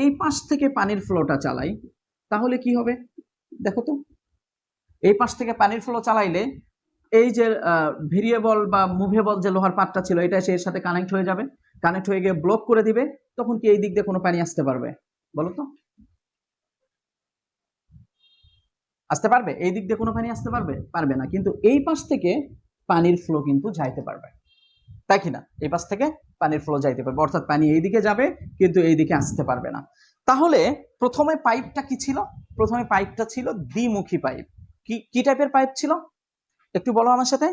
এই পাশ থেকে পানির ফ্লোটা চালাই তাহলে কি হবে দেখো তো। এই পাশ থেকে পানির ফ্লো চালাইলে এই যে ভেরিয়েবল বা মুভেবল যে লোহার পাতটা ছিল এটা এর সাথে কানেক্ট হয়ে যাবে, কানেক্ট হয়ে গিয়ে ব্লক করে দিবে, তখন কি এই দিক দিয়ে কোনো পানি আসতে পারবে বলো তো? আসতে পারবে? এই দিক দিয়ে কোনো পানি আসতে পারবে? পারবে না। কিন্তু এই পাশ থেকে পানির ফ্লো কিন্তু যাইতে পারবে, তাই কি না? এই পাশ থেকে পানির ফ্লো যাইতে পারবে, অর্থাৎ পানি এই দিকে যাবে কিন্তু এই দিকে আসতে পারবে না। তাহলে প্রথমে পাইপটা কি ছিল? প্রথমে পাইপটা ছিল দ্বিমুখী পাইপ। কি টাইপের পাইপ ছিল একটু বলো আমার সাথে।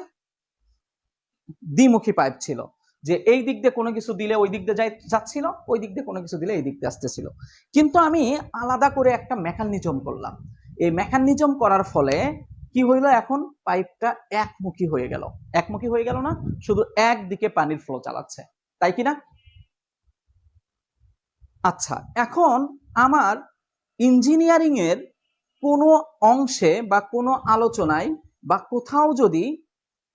দ্বিমুখী পাইপ ছিল, যে এই দিক দিয়ে কোনো কিছু দিলে ওই দিক দিয়ে যাচ্ছিল, ওই দিক দিয়ে কোনো কিছু দিলে এই দিক দিয়ে আসতেছিল। কিন্তু আমি আলাদা করে একটা মেকানিজম করলাম, এই মেকানিজম করার ফলে কি হইলো, এখন পাইপটা একমুখী হয়ে গেল। একমুখী হয়ে গেল না, শুধু একদিকে পানির ফ্লো চালাচ্ছে, তাই কি না? আচ্ছা, এখন আমার ইঞ্জিনিয়ারিং এর কোনো অংশে বা কোনো আলোচনায় বা কোথাও যদি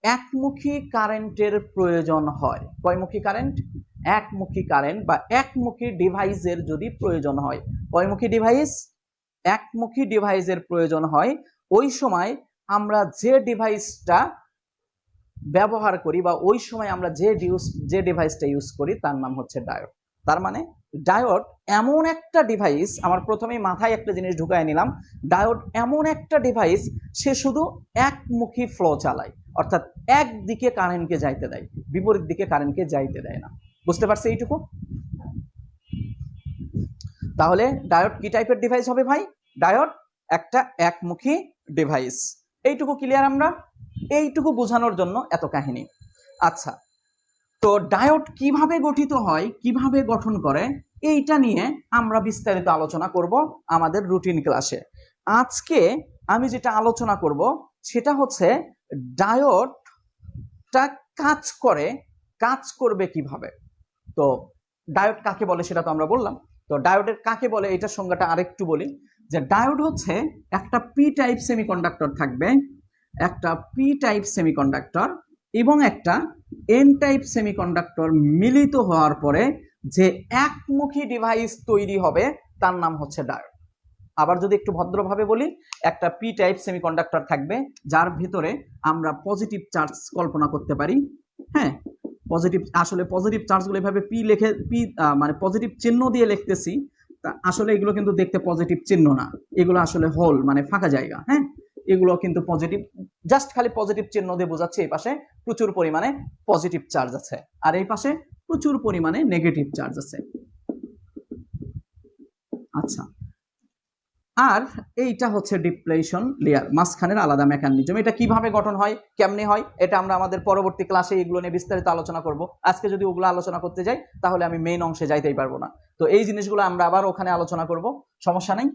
একমুখী কারেন্টের প্রয়োজন হয়, কয়মুখী কারেন্ট? একমুখী কারেন্ট বা একমুখী ডিভাইসের যদি প্রয়োজন হয়, কয়মুখী ডিভাইস? একমুখী ডিভাইসের প্রয়োজন হয়, ওই সময় আমরা যে ডিভাইসটা ব্যবহার করি বা ওই সময় আমরা যে ডিভাইসটা ইউজ করি তার নাম হচ্ছে ডায়োড। তার মানে ডায়োড এমন একটা ডিভাইস, আমার প্রথমেই মাথায় একটা জিনিস ঢুকায় নিলাম, ডায়োড এমন একটা ডিভাইস সে শুধু একমুখী ফ্লো চালায়, অর্থাৎ একদিকে কারেন্টকে যাইতে দেয়, বিপরীত দিকে কারেন্টকে যাইতে দেয় না। বুঝতে পারছি এইটুকু? তাহলে ডায়োড কি টাইপের ডিভাইস হবে ভাই? ডায়োড একটা একমুখী ডিভাইস। এইটুকু ক্লিয়ার? আমরা এইটুকু বোঝানোর জন্য এত কাহিনী। আচ্ছা, তো ডায়োড কিভাবে গঠিত হয়, কিভাবে গঠন করে, এইটা নিয়ে আমরা বিস্তারিত আলোচনা করব আমাদের রুটিন ক্লাসে। আজকে আমি যেটা আলোচনা করব সেটা হচ্ছে ডায়োডটা কাজ করবে কিভাবে। তো ডায়োড কাকে বলে সেটা তো আমরা বললাম, তো ডায়োডের কাকে বলে এটার সংজ্ঞাটা আরেকটু বলি, যে ডায়োড হচ্ছে একটা পি টাইপ সেমিকন্ডাক্টর থাকবে, একটা পি টাইপ সেমিকন্ডাক্টর এবং একটা এন টাইপ সেমিকন্ডাক্টর মিলিত হওয়ার পরে যে একমুখী ডিভাইস তৈরি হবে তার নাম হচ্ছে ডায়োড। আবার যদি একটু ভদ্রভাবে বলি, একটা পি টাইপ সেমিকন্ডাক্টর থাকবে যার ভিতরে আমরা পজিটিভ চার্জ কল্পনা করতে পারি। হ্যাঁ, পজিটিভ, আসলে পজিটিভ চার্জগুলো এভাবে পি লিখে মানে পজিটিভ চিহ্ন দিয়ে লিখতেছি, আসলে এগুলো কিন্তু দেখতে পজিটিভ চিহ্ন না, এগুলো আসলে হোল মানে ফাঁকা জায়গা। হ্যাঁ, এগুলো কিন্তু পজিটিভ, জাস্ট খালি পজিটিভ চিহ্ন দিয়ে বোঝাচ্ছে এই পাশে প্রচুর পরিমাণে পজিটিভ চার্জ আছে আর এই পাশে প্রচুর পরিমাণে নেগেটিভ চার্জ আছে। আচ্ছা, আর এইটা হচ্ছে ডিপ্লেশন লেয়ার, মাঝখানের আলাদা মেকানিজম। এটা কিভাবে গঠন হয়, কেমনে হয়, এটা আমরা আমাদের পরবর্তী ক্লাসে এগুলো নিয়ে বিস্তারিত আলোচনা করব। আজকে যদি ওগুলো আলোচনা করতে যাই তাহলে আমি মেইন অংশে যাইতেই পারবো না। তো এই জিনিসগুলো আমরা আবার ওখানে আলোচনা করব, সমস্যা নেই।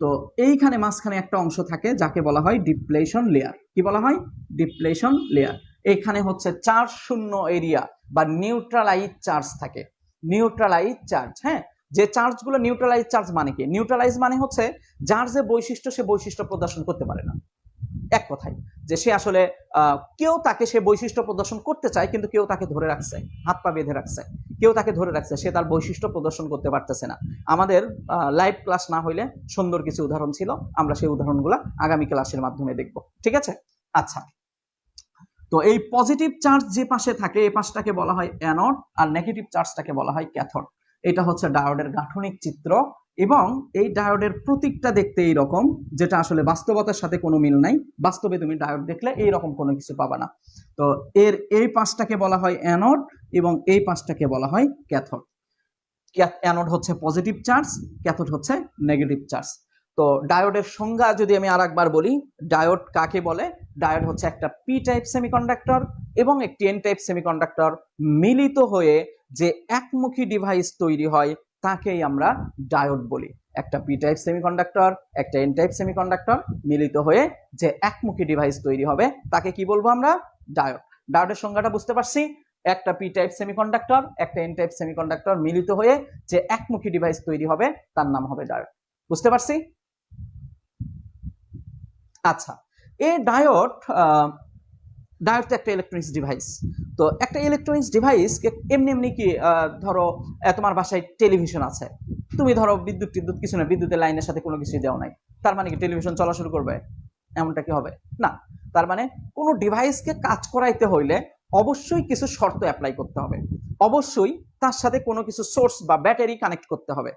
তো এইখানে মাঝখানে একটা অংশ থাকে যাকে বলা হয় ডিপ্লেশন লেয়ার। কি বলা হয়? Depletion layer. এখানে হচ্ছে চার্জ শূন্য এরিয়া বা নিউট্রালাইজ চার্জ থাকে। নিউট্রালাইজ চার্জ, হ্যাঁ, যে চার্জগুলো নিউট্রালাইজ চার্জ মানে কি? নিউট্রালাইজ মানে হচ্ছে যার যে বৈশিষ্ট্য সে বৈশিষ্ট্য প্রদর্শন করতে পারে না। এক কথায় যে সে আসলে কেউ তাকে সে বৈশিষ্ট্য প্রদর্শন করতে চায় কিন্তু কেউ তাকে ধরে রাখছে, হাত পা বেঁধে রাখছে, কেউ তাকে ধরে রাখছে, সে তার বৈশিষ্ট্য প্রদর্শন করতে পারতেছে না। আমাদের লাইভ ক্লাস না হইলে সুন্দর কিছু উদাহরণ ছিল, আমরা সেই উদাহরণগুলো আগামী ক্লাসের মাধ্যমে দেখব, ঠিক আছে? আচ্ছা, তো এই পজিটিভ চার্জ যে পাশে থাকে এই পাশটাকে বলা হয় অ্যানোড আর নেগেটিভ চার্জটাকে বলা হয় ক্যাথোড। এটা হচ্ছে ডায়োডের গাঠনিক চিত্র এবং এই ডায়োডের প্রতীকটা দেখতে এইরকম, যেটা আসলে বাস্তবতার সাথে কোনো মিল নাই। বাস্তবে তুমি ডায়োড দেখলে এইরকম কোনো কিছু পাবা না। তো এর এই পাশটাকে বলা হয় অ্যানোড এবং এই পাশটাকে বলা হয় ক্যাথোড। অ্যানোড হচ্ছে পজিটিভ চার্জ, ক্যাথোড হচ্ছে নেগেটিভ চার্জ। তো ডায়োডের সংজ্ঞা যদি আমি আরেকবার বলি, ডায়োড কাকে বলে? ডায়োড হচ্ছে একটা পি টাইপ সেমিকন্ডাক্টর এবং একটি এন টাইপ সেমিকন্ডাক্টর মিলিত হয়ে যে একমুখী ডিভাইস তৈরি হয় তাকেই আমরা ডায়োড বলি। একটা পি টাইপ সেমিকন্ডাক্টর, একটা এন টাইপ সেমিকন্ডাক্টর মিলিত হয়ে যে একমুখী ডিভাইস তৈরি হবে তাকে কি বলবো আমরা? ডায়োড। ডায়োডের সংজ্ঞাটা বুঝতে পারছি? একটা পি টাইপ সেমিকন্ডাক্টর, একটা এন টাইপ সেমিকন্ডাক্টর মিলিত হয়ে যে একমুখী ডিভাইস তৈরি হবে তার নাম হবে ডায়োড। বুঝতে পারছি? আচ্ছা, এই ডায়োড ডায়োড তো একটা ইলেকট্রনিক্স ডিভাইস। তো একটা ইলেকট্রনিক্স ডিভাইসকে এমনি এমনি কি ধরো তোমার বাসায় টেলিভিশন আছে, তুমি ধরো বিদ্যুৎ কিছু না, বিদ্যুতের লাইনের সাথে কোনো কিছু দেওয়া নাই, তার মানে কি টেলিভিশন চলা শুরু করবে? এমনটা কি হবে? না। তার মানে কোনো ডিভাইসকে কাজ করাইতে হইলে অবশ্যই কিছু শর্ত অ্যাপ্লাই করতে হবে, অবশ্যই তার সাথে কোনো কিছু সোর্স বা ব্যাটারি কানেক্ট করতে হবে।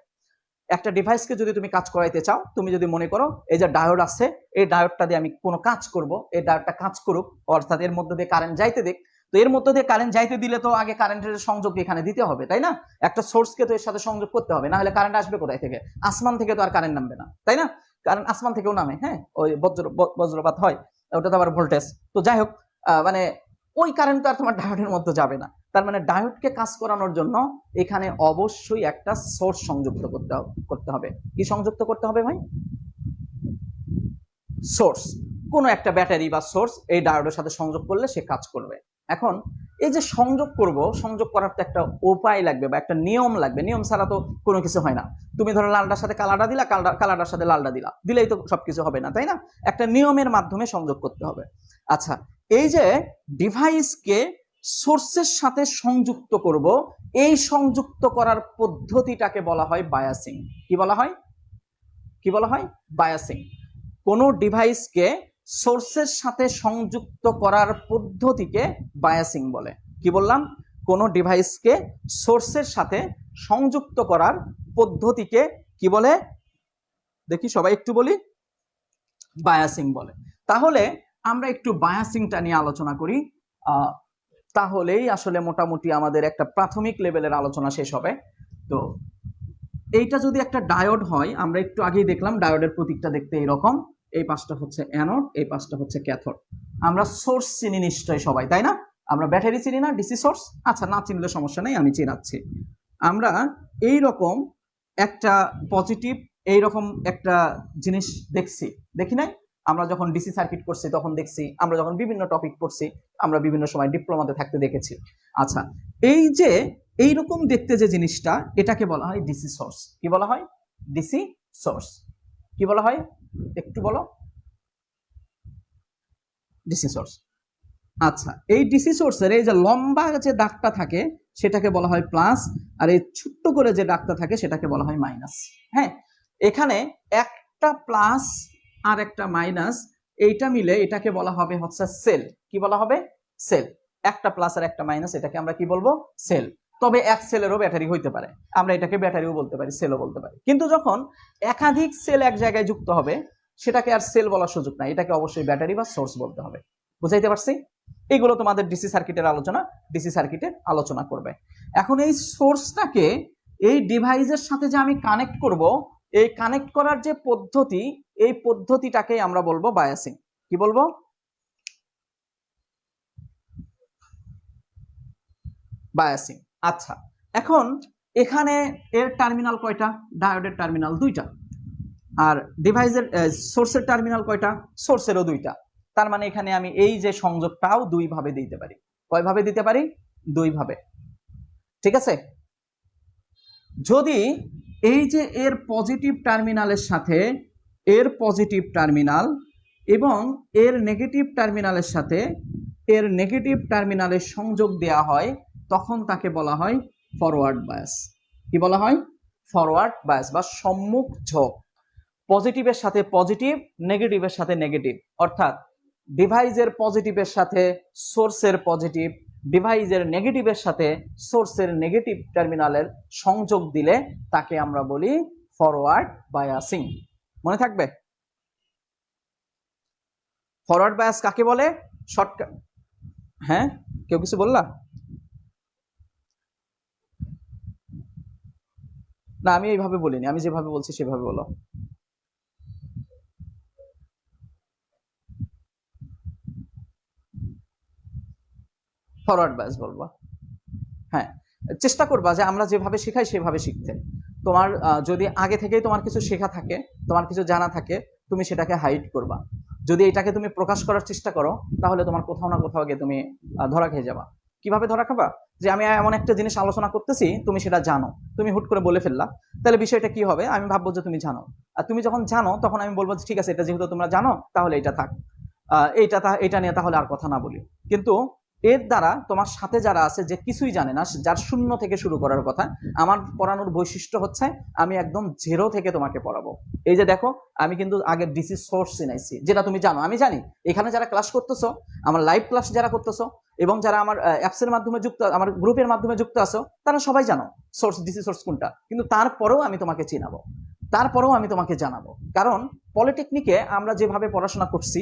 একটা ডিভাইসকে যদি তুমি কাজ করাইতে চাও, তুমি যদি মনে করো এই যে ডায়োড আছে, এই ডায়োডটা দিয়ে আমি কোনো কাজ করব, এই ডায়োডটা কাজ করুক, অর্থাৎ এর মধ্যে দিয়ে কারেন্ট যাইতে দিক। তো এর মধ্যে দিয়ে কারেন্ট যাইতে দিলে তো আগে কারেন্টের সংযোগ এখানে দিতে হবে, তাই না? একটা সোর্সকে তো এর সাথে সংযোগ করতে হবে, না হলে কারেন্ট আসবে কোথায় থেকে? আসমান থেকে তো আর কারেন্ট নামবে না, তাই না? কারণ আসমান থেকেও নামে, হ্যাঁ, ওই বজ্রপাত হয়, ওটা তো আবার ভোল্টেজ। তো যাই হোক, মানে ওই কারেন্ট তো আর তোমার ডায়োডের মধ্যে যাবে না। তার মানে ডায়োডকে কাজ করানোর জন্য এখানে অবশ্যই একটা সোর্স সংযুক্ত করতে হবে। কি সংযুক্ত করতে হবে ভাই? সোর্স। কোনো একটা ব্যাটারি বা সোর্স এই ডায়োডের সাথে সংযোগ করলে সে কাজ করবে। এখন এই যে সংযোগ করব, সংযোগ করার তো একটা উপায় লাগবে বা একটা নিয়ম লাগবে, নিয়ম ছাড়া তো কোনো কিছু হয় না। তুমি ধরো লালটার সাথে কালারটা দিলা, কালারটার সাথে লালটা দিলেই তো সবকিছু হবে না, তাই না? একটা নিয়মের মাধ্যমে সংযোগ করতে হবে। আচ্ছা, এই যে ডিভাইসকে সোর্সের সাথে সংযুক্ত করব, এই সংযুক্ত করার পদ্ধতিটাকে বলা হয় বায়াসিং। কি বলা হয়? কি বলা হয়? বায়াসিং। কোন ডিভাইসকে সোর্সের সাথে সংযুক্ত করার পদ্ধতিকে বায়াসিং বলে। কি বললাম? কোন ডিভাইসকে সোর্সের সাথে সংযুক্ত করার পদ্ধতিকে কি বলে? দেখি সবাই একটু বলি, বায়াসিং বলে। তাহলে আমরা একটু বায়াসিংটা নিয়ে আলোচনা করি, তাহলেই আসলে মোটামুটি আমাদের একটা প্রাথমিক লেভেলের আলোচনা শেষ হবে। তো এইটা যদি একটা ডায়োড হয়, আমরা একটু আগেই দেখলাম ডায়োডের প্রতীকটা দেখতে এরকম, এই পাশটা হচ্ছে অ্যানোড, এই পাশটা হচ্ছে ক্যাথোড। আমরা সোর্স চিনি নিশ্চয়ই সবাই, তাই না? আমরা ব্যাটারি চিনি না, ডিসি সোর্স? আচ্ছা, না চিনলে সমস্যা নেই, আমি চিনাচ্ছি। আমরা এই রকম একটা পজিটিভ, এইরকম একটা জিনিস দেখি নাই? আমরা যখন ডিসি সার্কিট করছি তখন দেখছি, আমরা যখন বিভিন্ন টপিক পড়ছি, আমরা বিভিন্ন সময় ডিপ্লোমাতে থাকতে দেখেছি। আচ্ছা, এই যে এইরকম দেখতে যে জিনিসটা, এটাকে বলা হয় ডিসি সোর্স। কি বলা হয়? DC source. কি বলা হয় একটু বলো? DC source. আচ্ছা, এই ডিসি সোর্সের এই যে লম্বা যে দাগটা থাকে সেটাকে বলা হয় প্লাস, আর এই ছোট্ট করে যে দাগটা থাকে সেটাকে বলা হয় মাইনাস। হ্যাঁ, এখানে একটা প্লাস আর একটা মাইনাস, এইটা মিলে এটাকে বলা হবে হচ্ছে সেল। কি বলা হবে? সেল। একটা প্লাস আর একটা মাইনাস, এটাকে আমরা কি বলবো? সেল। তবে এক সেলেরও ব্যাটারি হইতে পারে, আমরা এটাকে ব্যাটারিও বলতে পারি, সেলও বলতে পারি। কিন্তু যখন একাধিক সেল এক জায়গায় যুক্ত হবে সেটাকে আর সেল বলার সুযোগ নাই, এটাকে অবশ্যই ব্যাটারি বা সোর্স বলতে হবে। বুঝাইতে পারছি? এগুলো তোমাদের ডিসি সার্কিটের আলোচনা করবে। এখন এই সোর্সটাকে এই ডিভাইসের সাথে যে আমি কানেক্ট করব, এই কানেক্ট করার যে পদ্ধতি, এই পদ্ধতিটাকে আমরা বলবো বায়াসিং। কি বলবো? বায়াসিং। আচ্ছা, এখন এখানে এর টার্মিনাল কয়টা? ডায়োডের টার্মিনাল দুইটা। আর ডিভাইসের সোর্সের টার্মিনাল কয়টা? সোর্সেরও দুইটা। তার মানে এখানে আমি এই যে সংযোগটাও দুই ভাবে দিতে পারি। কয়ভাবে দিতে পারি? দুই ভাবে। ঠিক আছে? যদি এই যে এর পজিটিভ টার্মিনালের সাথে এর পজিটিভ টার্মিনাল এবং এর নেগেটিভ টার্মিনালের সাথে এর নেগেটিভ টার্মিনালের সংযোগ দেয়া হয়, তখন তাকে বলা হয় ফরওয়ার্ড বায়াস। কি বলা হয়? ফরওয়ার্ড বায়াস বা সম্মুখ ঝোঁক। পজিটিভের সাথে পজিটিভ, নেগেটিভের সাথে নেগেটিভ, অর্থাৎ ডিভাইসের পজিটিভের সাথে সোর্সের পজিটিভ, ডিভাইসের নেগেটিভের সাথে সোর্সের নেগেটিভ টার্মিনালের সংযোগ দিলে তাকে আমরা বলি ফরওয়ার্ড বায়াসিং। মনে থাকবে? ফরওয়ার্ড বায়াস কাকে বলে? শর্টকাট। হ্যাঁ, কেউ কিছু বললা? না, আমি এইভাবে বলিনি, আমি যেভাবে বলছি সেভাবে বলো। ফরওয়ার্ড বায়াস বলবো। হ্যাঁ, চেষ্টা করবা যে আমরা যেভাবে শেখাই সেভাবে শিখতে। তোমার যদি আগে থেকেই তোমার কিছু শেখা থাকে, তোমার কিছু জানা থাকে, তুমি সেটাকে হাইড করবা। যদি এটাকে তুমি প্রকাশ করার চেষ্টা করো, তাহলে তোমার কোথাও না কোথাও গিয়ে তুমি ধরা খেয়ে যাবা। কিভাবে ধরা খাবা? যে আমি এমন একটা জিনিস আলোচনা করতেছি, তুমি সেটা জানো, তুমি হুট করে বলে ফেললা, তাহলে বিষয়টা কি হবে? আমি ভাববো যে তুমি জানো। আর তুমি যখন জানো, তখন আমি বলবো ঠিক আছে, এটা যেহেতু তোমরা জানো, তাহলে এটা থাক, এটা নিয়ে তাহলে আর কথা না বলি। কিন্তু এর দ্বারা তোমার সাথে যারা আছে, যে কিছুই জানে না, যার শূন্য থেকে শুরু করার কথা, আমার পড়ানোর বৈশিষ্ট্য হচ্ছে আমি একদম জিরো থেকে তোমাকে পড়াবো। এই যে দেখো, আমি কিন্তু আগে ডিসি সোর্স চিনাইছি, যেটা তুমি জানো, আমি জানি। এখানে যারা ক্লাস করতেছো, আমার লাইভ ক্লাস যারা করতেছো, এবং যারা আমার অ্যাপসের মাধ্যমে যুক্ত, আমার গ্রুপের মাধ্যমে যুক্ত আছো, তারা সবাই জানো সোর্স, ডিসি সোর্স কোনটা। কিন্তু তারপরেও আমি তোমাকে চিনাবো, তারপরেও আমি তোমাকে জানাবো। কারণ পলিটেকনিকে আমরা যেভাবে পড়াশোনা করছি,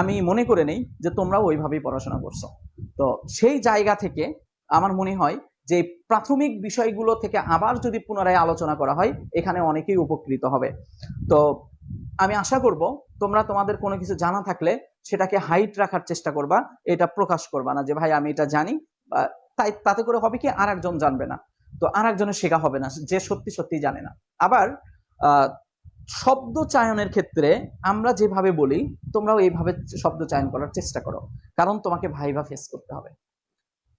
আমি মনে করে নেই যে তোমরাও ওইভাবেই পড়াশোনা করছো। তো সেই জায়গা থেকে আমার মনে হয় যে প্রাথমিক বিষয়গুলো থেকে আবার যদি পুনরায় আলোচনা করা হয়, এখানে অনেকেই উপকৃত হবে। তো আমি আশা করব তোমরা তোমাদের কোনো কিছু জানা থাকলে সেটাকে হাইট রাখার চেষ্টা করবা, এটা প্রকাশ করবা না যে ভাই আমি এটা জানি। তাই তাতে করে হবে কি, আর একজন জানবে না, তো আর একজনের শেখা হবে না, যে সত্যি সত্যি জানে না। আবার শব্দ চয়নের ক্ষেত্রে আমরা যেভাবে বলি, তোমরাও এইভাবে শব্দ চয়ন করার চেষ্টা করো, কারণ তোমাকে ভাইভা ফেস করতে হবে।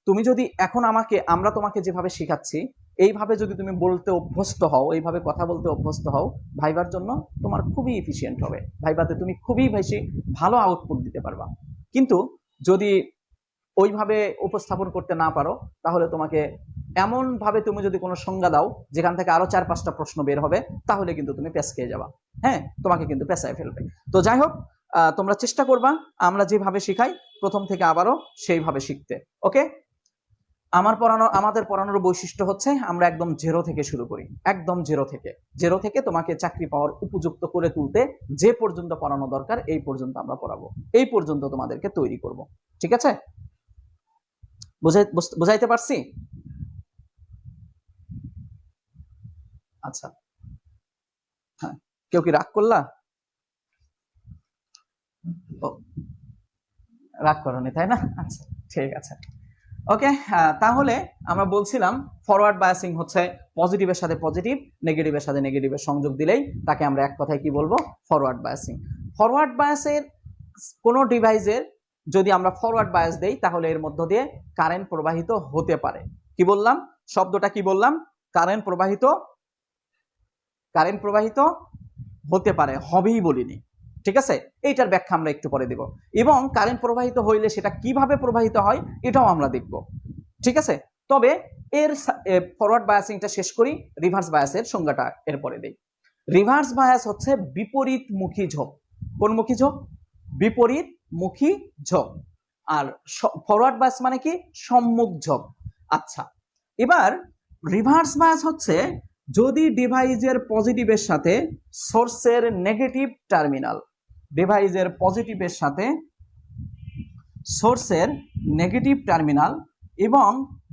তুমি যদি এখন আমরা তোমাকে যেভাবে শেখাচ্ছি, এইভাবে যদি তুমি বলতে অভ্যস্ত হও, এইভাবে কথা বলতে অভ্যস্ত হও, ভাইবার জন্য তোমার খুবই এফিশিয়েন্ট হবে, ভাইবাতে তুমি খুবই বেশি ভালো আউটপুট দিতে পারবা। কিন্তু যদি ওইভাবে উপস্থাপন করতে না পারো, তাহলে তোমাকে এমন ভাবে তুমি যদি কোনো সংজ্ঞা দাও যেখান থেকে আরো 4-5টা প্রশ্ন বের হবে, তাহলে কিন্তু তুমি পেঁচকে যাবা। হ্যাঁ, তোমাকে কিন্তু পেঁচায় ফেলবে। তো যাই হোক, তোমরা চেষ্টা করবা আমরা যেভাবে শিখাই প্রথম থেকে আবারও সেইভাবে শিখতে। ওকে? আমাদের পড়ানোর বৈশিষ্ট্য হচ্ছে আমরা একদম জিরো থেকে শুরু করি, একদম জিরো থেকে তোমাকে চাকরি পাওয়ার উপযুক্ত করে তুলতে যে পর্যন্ত পড়ানো দরকার, এই পর্যন্ত আমরা পড়াবো, এই পর্যন্ত তোমাদেরকে তৈরি করব। ঠিক আছে? বুঝাইতে পারছি? আচ্ছা, হ্যাঁ, কেউ কি রাগ করলা? রাগ করনি, তাই না? আচ্ছা, ঠিক আছে। ওকে, তাহলে আমরা বলছিলাম ফরওয়ার্ড বায়াসিং হচ্ছে পজিটিভের সাথে পজিটিভ, নেগেটিভের সাথে নেগেটিভের সংযোগ দিলেই তাকে আমরা এক কথায় কি বলবো? Forward biasing. ফরওয়ার্ড বায়াসের কোনো ডিভাইসের যদি আমরা ফরওয়ার্ড বায়াস দেই, তাহলে এর মধ্য দিয়ে কারেন্ট প্রবাহিত হতে পারে। কি বললাম? শব্দটা কি বললাম? কারেন্ট প্রবাহিত হতে পারে, হবেই বলিনি। ঠিক আছে? এইটার ব্যাখ্যা আমরা একটু পরে দেব, এবং কারেন্ট প্রবাহিত হইলে সেটা কিভাবে প্রবাহিত হয় এটাও আমরা দেখব। ঠিক আছে? তবে এর ফরওয়ার্ড বায়াসিংটা শেষ করি, রিভার্স বায়াসের সংজ্ঞাটা এরপরে দেই। রিভার্স বায়াস হচ্ছে বিপরীতমুখী ঝোঁক। কোন মুখী ঝোঁক? বিপরীতমুখী ঝোঁক। আর ফরওয়ার্ড বায়াস মানে কি? সম্মুখ ঝোঁক। আচ্ছা, এবার রিভার্স বায়াস হচ্ছে যদি ডিভাইসের পজিটিভের সাথে সোর্সের নেগেটিভ টার্মিনাল, ডিভাইসের পজিটিভের সাথে সোর্সের নেগেটিভ টার্মিনাল এবং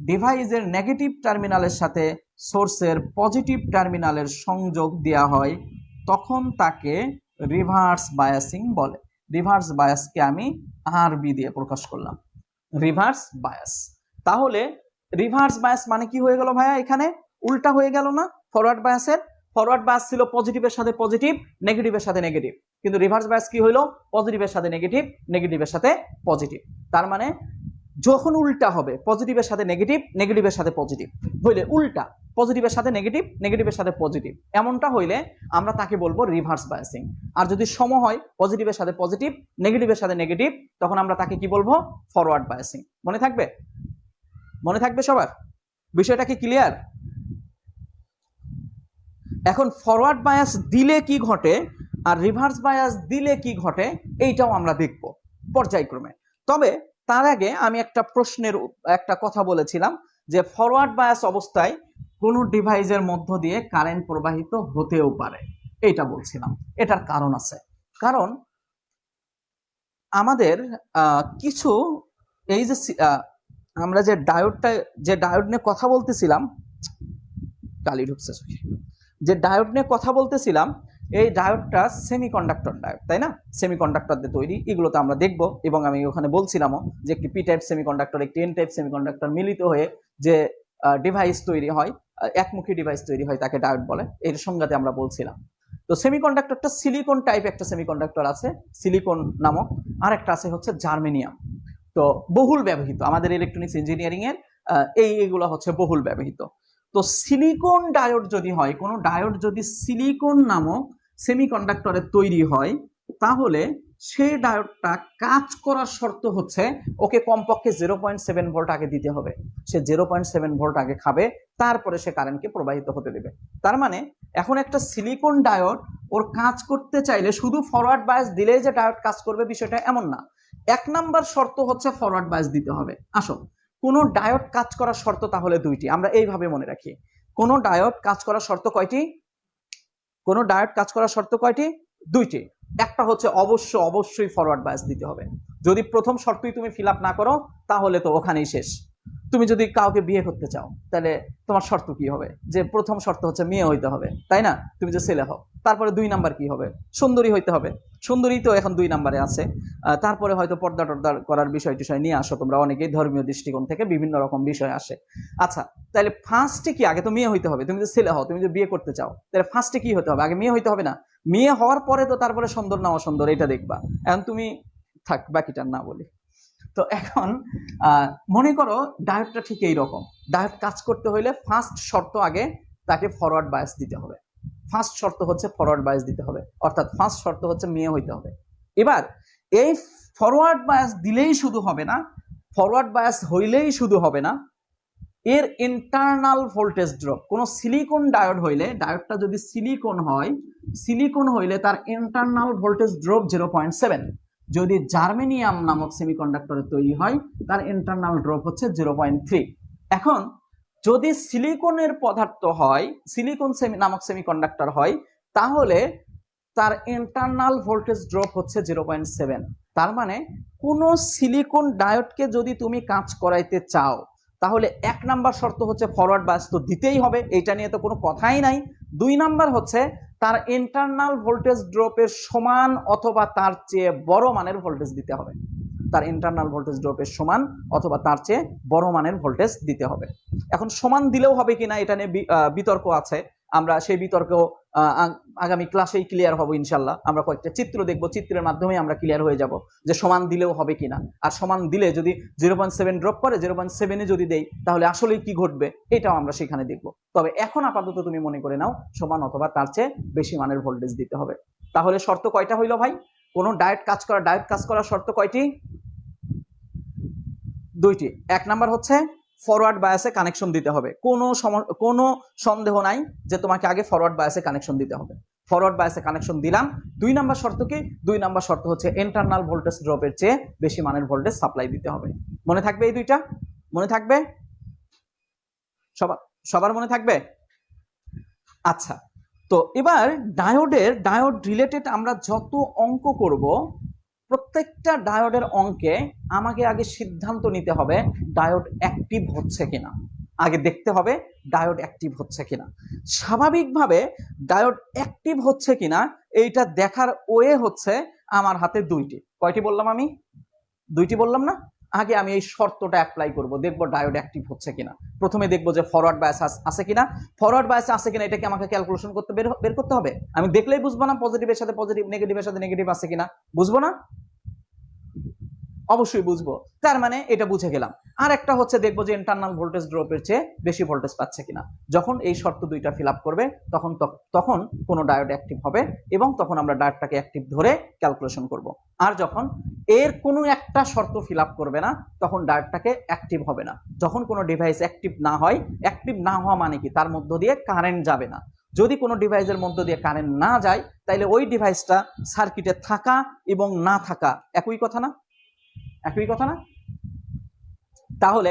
ডিভাইসের নেগেটিভ টার্মিনালের সাথে সোর্সের পজিটিভ টার্মিনালের সংযোগ দেওয়া হয়, তখন তাকে রিভার্স বায়াসিং বলে। রিভার্স বায়াসকে আমি আরবি দিয়ে প্রকাশ করলাম, রিভার্স বায়াস। তাহলে রিভার্স বায়াস মানে কি হয়ে গেল ভাইয়া? এখানে উল্টা হয়ে গেল না? ফরওয়ার্ড বায়াসের ফরওয়ার্ড বায়াস ছিল পজিটিভের সাথে পজিটিভ, নেগেটিভের সাথে নেগেটিভ, কিন্তু রিভার্স বায়াস কি হইলো? পজিটিভের সাথে নেগেটিভ, নেগেটিভের সাথে পজিটিভ। তার মানে যখন উল্টা হবে পজিটিভের সাথে নেগেটিভ, নেগেটিভের সাথে পজিটিভ হইলে উল্টা পজিটিভের সাথে নেগেটিভ, নেগেটিভের সাথে পজিটিভ, এমনটা হইলে আমরা তাকে বলবো রিভার্স বায়াসিং। আর যদি সম হয় পজিটিভের সাথে পজিটিভ, নেগেটিভের সাথে নেগেটিভ, তখন আমরা তাকে কি বলবো? Forward biasing. মনে থাকবে? মনে থাকবে সবার? বিষয়টা কি ক্লিয়ার? এখন ফরওয়ার্ড বায়াস দিলে কি ঘটে আর রিভার্স বায়াস দিলে কি ঘটে এইটাও আমরা দেখব পর্যায়ক্রমে। তবে তার আগে আমি একটা কথা বলেছিলাম যে ফরওয়ার্ড বায়াস অবস্থায় কোনো ডিভাইসের মধ্য দিয়ে কারেন্ট প্রবাহিত হতেও পারে, এইটা বলছিলাম। এটার কারণ আছে, কারণ আমাদের কিছু এই যে আমরা যে ডায়োড নিয়ে কথা বলতেছিলাম, কালি ঢুকছে, যে ডায়োড নিয়ে কথা বলতেছিলাম, এই ডায়োডটা সেমিকন্ডাক্টর ডায়োড, তাই না? সেমিকন্ডাক্টর দিয়ে তৈরি, এগুলো তো আমরা দেখবো। এবং আমি ওখানে বলছিলামও যে একটি পি টাইপ সেমিকন্ডাক্টর, একটি এন টাইপ সেমিকন্ডাক্টর মিলিত হয়ে যে ডিভাইস তৈরি হয়, একমুখী ডিভাইস তৈরি হয়, তাকে ডায়োড বলে। এর সংজ্ঞাতে আমরা বলছিলাম। তো সেমিকন্ডাক্টরটা সিলিকন টাইপ একটা সেমিকন্ডাক্টর আছে, সিলিকন নামক, আর একটা আছে হচ্ছে জার্মেনিয়াম। তো বহুল ব্যবহৃত আমাদের ইলেকট্রনিক্স ইঞ্জিনিয়ারিং এর এইগুলো হচ্ছে বহুল ব্যবহৃত। তো সিলিকন ডায়োড যদি হয়, কোনো ডায়োড যদি সিলিকন নামক সেমিকন্ডাক্টরে তৈরি হয়, তাহলে সেই ডায়োডটা কাজ করার শর্ত হচ্ছে ওকে কমপক্ষে 0.7 ভোল্ট আগে দিতে হবে। সে 0.7 ভোল্ট আগে খাবে, তারপরে সে কারেন্টকে প্রবাহিত হতে দেবে। তার মানে এখন একটা সিলিকন ডায়োড ওর কাজ করতে চাইলে শুধু ফরওয়ার্ড বায়াস দিলেই যে ডায়োড কাজ করবে বিষয়টা এমন না। 1 নাম্বার শর্ত হচ্ছে ফরওয়ার্ড বায়াস দিতে হবে। আসো, কোনো ডায়োড কাজ করার শর্ত তাহলে দুইটি, আমরা এইভাবে মনে রাখি। কোনো ডায়োড কাজ করার শর্ত কয়টি? কোনো ডায়োড কাজ করার শর্ত কয়টি? দুইটি। একটা হচ্ছে অবশ্যই ফরওয়ার্ড বায়াস দিতে হবে। যদি প্রথম শর্তই তুমি ফিল আপ না করো, তাহলে তো ওখানেই শেষ। তুমি যদি কাউকে বিয়ে করতে চাও, তাহলে তোমার শর্ত কি হবে? যে প্রথম শর্ত হচ্ছে মেয়ে হইতে হবে, তাই না? তুমি যে ছেলে হও। তারপরে 2 নাম্বার কি হবে? সুন্দরী হইতে হবে। সুন্দরী তো এখন 2 নাম্বারে আছে। তারপরে হয়তো পর্দা টর্দা করার বিষয় নিয়ে আসো তোমরা, অনেকেই ধর্মীয় দৃষ্টিকোণ থেকে বিভিন্ন রকম বিষয় আসে। আচ্ছা, তাহলে ফার্স্টে কি? আগে তো মেয়ে হইতে হবে। তুমি যে ছেলে হও, তুমি যে বিয়ে করতে চাও, তাহলে ফার্স্টে কি হতে হবে? আগে মেয়ে হইতে হবে না? মেয়ে হওয়ার পরে তো তারপরে সুন্দর না অসুন্দর এটা দেখবা। এখন তুমি থাক, বাকিটা না বলি। তো এখন মনে করো ডায়োডটা ঠিক এইরকম। ডায়োড কাজ করতে হইলে ফার্স্ট শর্ত আগে তাকে ফরওয়ার্ড বায়াস দিতে হবে। ফার্স্ট শর্ত হচ্ছে ফরওয়ার্ড বায়াস দিতে হবে, অর্থাৎ ফার্স্ট শর্ত হচ্ছে মেয়ে হইতে হবে। এবার এই ফরওয়ার্ড বায়াস দিলেই শুধু হবে না, ফরওয়ার্ড বায়াস হইলেই শুধু হবে না, এর ইন্টারনাল ভোল্টেজ ড্রপ। কোন সিলিকন ডায়োড হইলে, ডায়োডটা যদি সিলিকন হইলে তার ইন্টারনাল ভোল্টেজ ড্রপ 0.7। যদি জার্মেনিয়াম নামক সেমিকন্ডাক্টরে তৈরি হয়, তার ইন্টারনাল ড্রপ হচ্ছে 0.3। এখন যদি সিলিকনের পদার্থ হয়, সিলিকন নামক সেমিকন্ডাক্টর হয়, তাহলে তার ইন্টারনাল ভোল্টেজ ড্রপ হচ্ছে 0.7। তার মানে কোন সিলিকন ডায়োডকে যদি তুমি কাজ করাইতে চাও, তাহলে 1 নাম্বার শর্ত হচ্ছে ফরওয়ার্ড বায়াস তো দিতেই হবে, এইটা নিয়ে তো কোনো কথাই নাই। 2 নাম্বার হচ্ছে তার ইন্টারনাল ভোল্টেজ ড্রপের সমান অথবা তার চেয়ে বড় মানের ভোল্টেজ দিতে হবে। তার ইন্টারনাল ভোল্টেজ ড্রপের সমান অথবা তার চেয়ে বড় মানের ভোল্টেজ দিতে হবে। এখন সমান দিলেও হবে কিনা এটা নিয়ে বিতর্ক আছে। আমরা সেই বিতর্ক আগামী ক্লাসেই ক্লিয়ার হব ইনশাল্লাহ। আমরা কয়েকটা চিত্র দেখব, চিত্রের মাধ্যমে আমরা ক্লিয়ার হয়ে যাব যে সমান দিলেও হবে কিনা। আর সমান দিলে যদি 0.7 ড্রপ করে 0.7 যদি দেই, তাহলে আসলে কি ঘটবে এটাও আমরা সেখানে দেখব। তবে এখন আপাতত তুমি মনে করে নাও সমান অথবা তার চেয়ে বেশি মানের ভোল্টেজ দিতে হবে। তাহলে শর্ত কয়টা হইল ভাই? কোন ডায়োড কাজ করার শর্ত কয়টি? দুইটি। 1 নাম্বার হচ্ছে ফরওয়ার্ড বায়াসে কানেকশন দিতে হবে। কোনো সন্দেহ নাই যে তোমাকে আগে ফরওয়ার্ড বায়াসে কানেকশন দিতে হবে। ফরওয়ার্ড বায়াসে কানেকশন দিলাম। 2 নাম্বার শর্ত কি? 2 নাম্বার শর্ত হচ্ছে ইন্টারনাল ভোল্টেজ ড্রপের চেয়ে বেশি মানের ভোল্টেজ সাপ্লাই দিতে হবে। মনে থাকবে এই দুইটা? মনে থাকবে? সবার মনে থাকবে? আচ্ছা, তো এবার ডায়োড রিলেটেড আমরা যত অঙ্ক করব প্রত্যেকটা ডায়োডের অঙ্কে আমাকে আগে সিদ্ধান্ত নিতে হবে ডায়োড অ্যাক্টিভ হচ্ছে কিনা, আগে দেখতে হবে ডায়োড অ্যাক্টিভ হচ্ছে কিনা। স্বাভাবিকভাবে ডায়োড অ্যাক্টিভ হচ্ছে কিনা এইটা দেখার ওয়ে হচ্ছে আমার হাতে দুইটি। কয়টি বললাম আমি? দুইটি বললাম না? আগে আমি এই শর্তটা অ্যাপ্লাই করব, দেখবো ডায়োড অ্যাক্টিভ হচ্ছে কিনা। প্রথমে দেখবো যে ফরওয়ার্ড বায়াস আছে কিনা। ফরওয়ার্ড বায়াস আছে কিনা এটাকে আমাকে ক্যালকুলেশন করতে বের করতে হবে। আমি দেখলেই বুঝবো না পজিটিভের সাথে পজিটিভ, নেগেটিভের সাথে নেগেটিভ আছে কিনা? বুঝবো না? অবশ্যই বুঝবো। তার মানে এটা বুঝে গেলাম। আর একটা হচ্ছে দেখবো যে ইন্টারনাল ভোল্টেজ ড্রপের চেয়ে বেশি ভোল্টেজ পাচ্ছে কিনা। যখন এই শর্ত দুইটা ফিল আপ করবে তখন কোনো ডায়োড অ্যাক্টিভ হবে এবং তখন আমরা ডায়োডটাকে অ্যাক্টিভ ধরে ক্যালকুলেশন করব। আর যখন এর কোনো একটা শর্ত ফিল আপ করবে না তখন ডায়োডটাকে অ্যাক্টিভ হবে না। যখন কোনো ডিভাইস অ্যাক্টিভ না হয়, অ্যাক্টিভ না হওয়া মানে কি? তার মধ্য দিয়ে কারেন্ট যাবে না। যদি কোনো ডিভাইসের মধ্য দিয়ে কারেন্ট না যায় তাহলে ওই ডিভাইসটা সার্কিটে থাকা এবং না থাকা একই কথা না? একই কথা না? তাহলে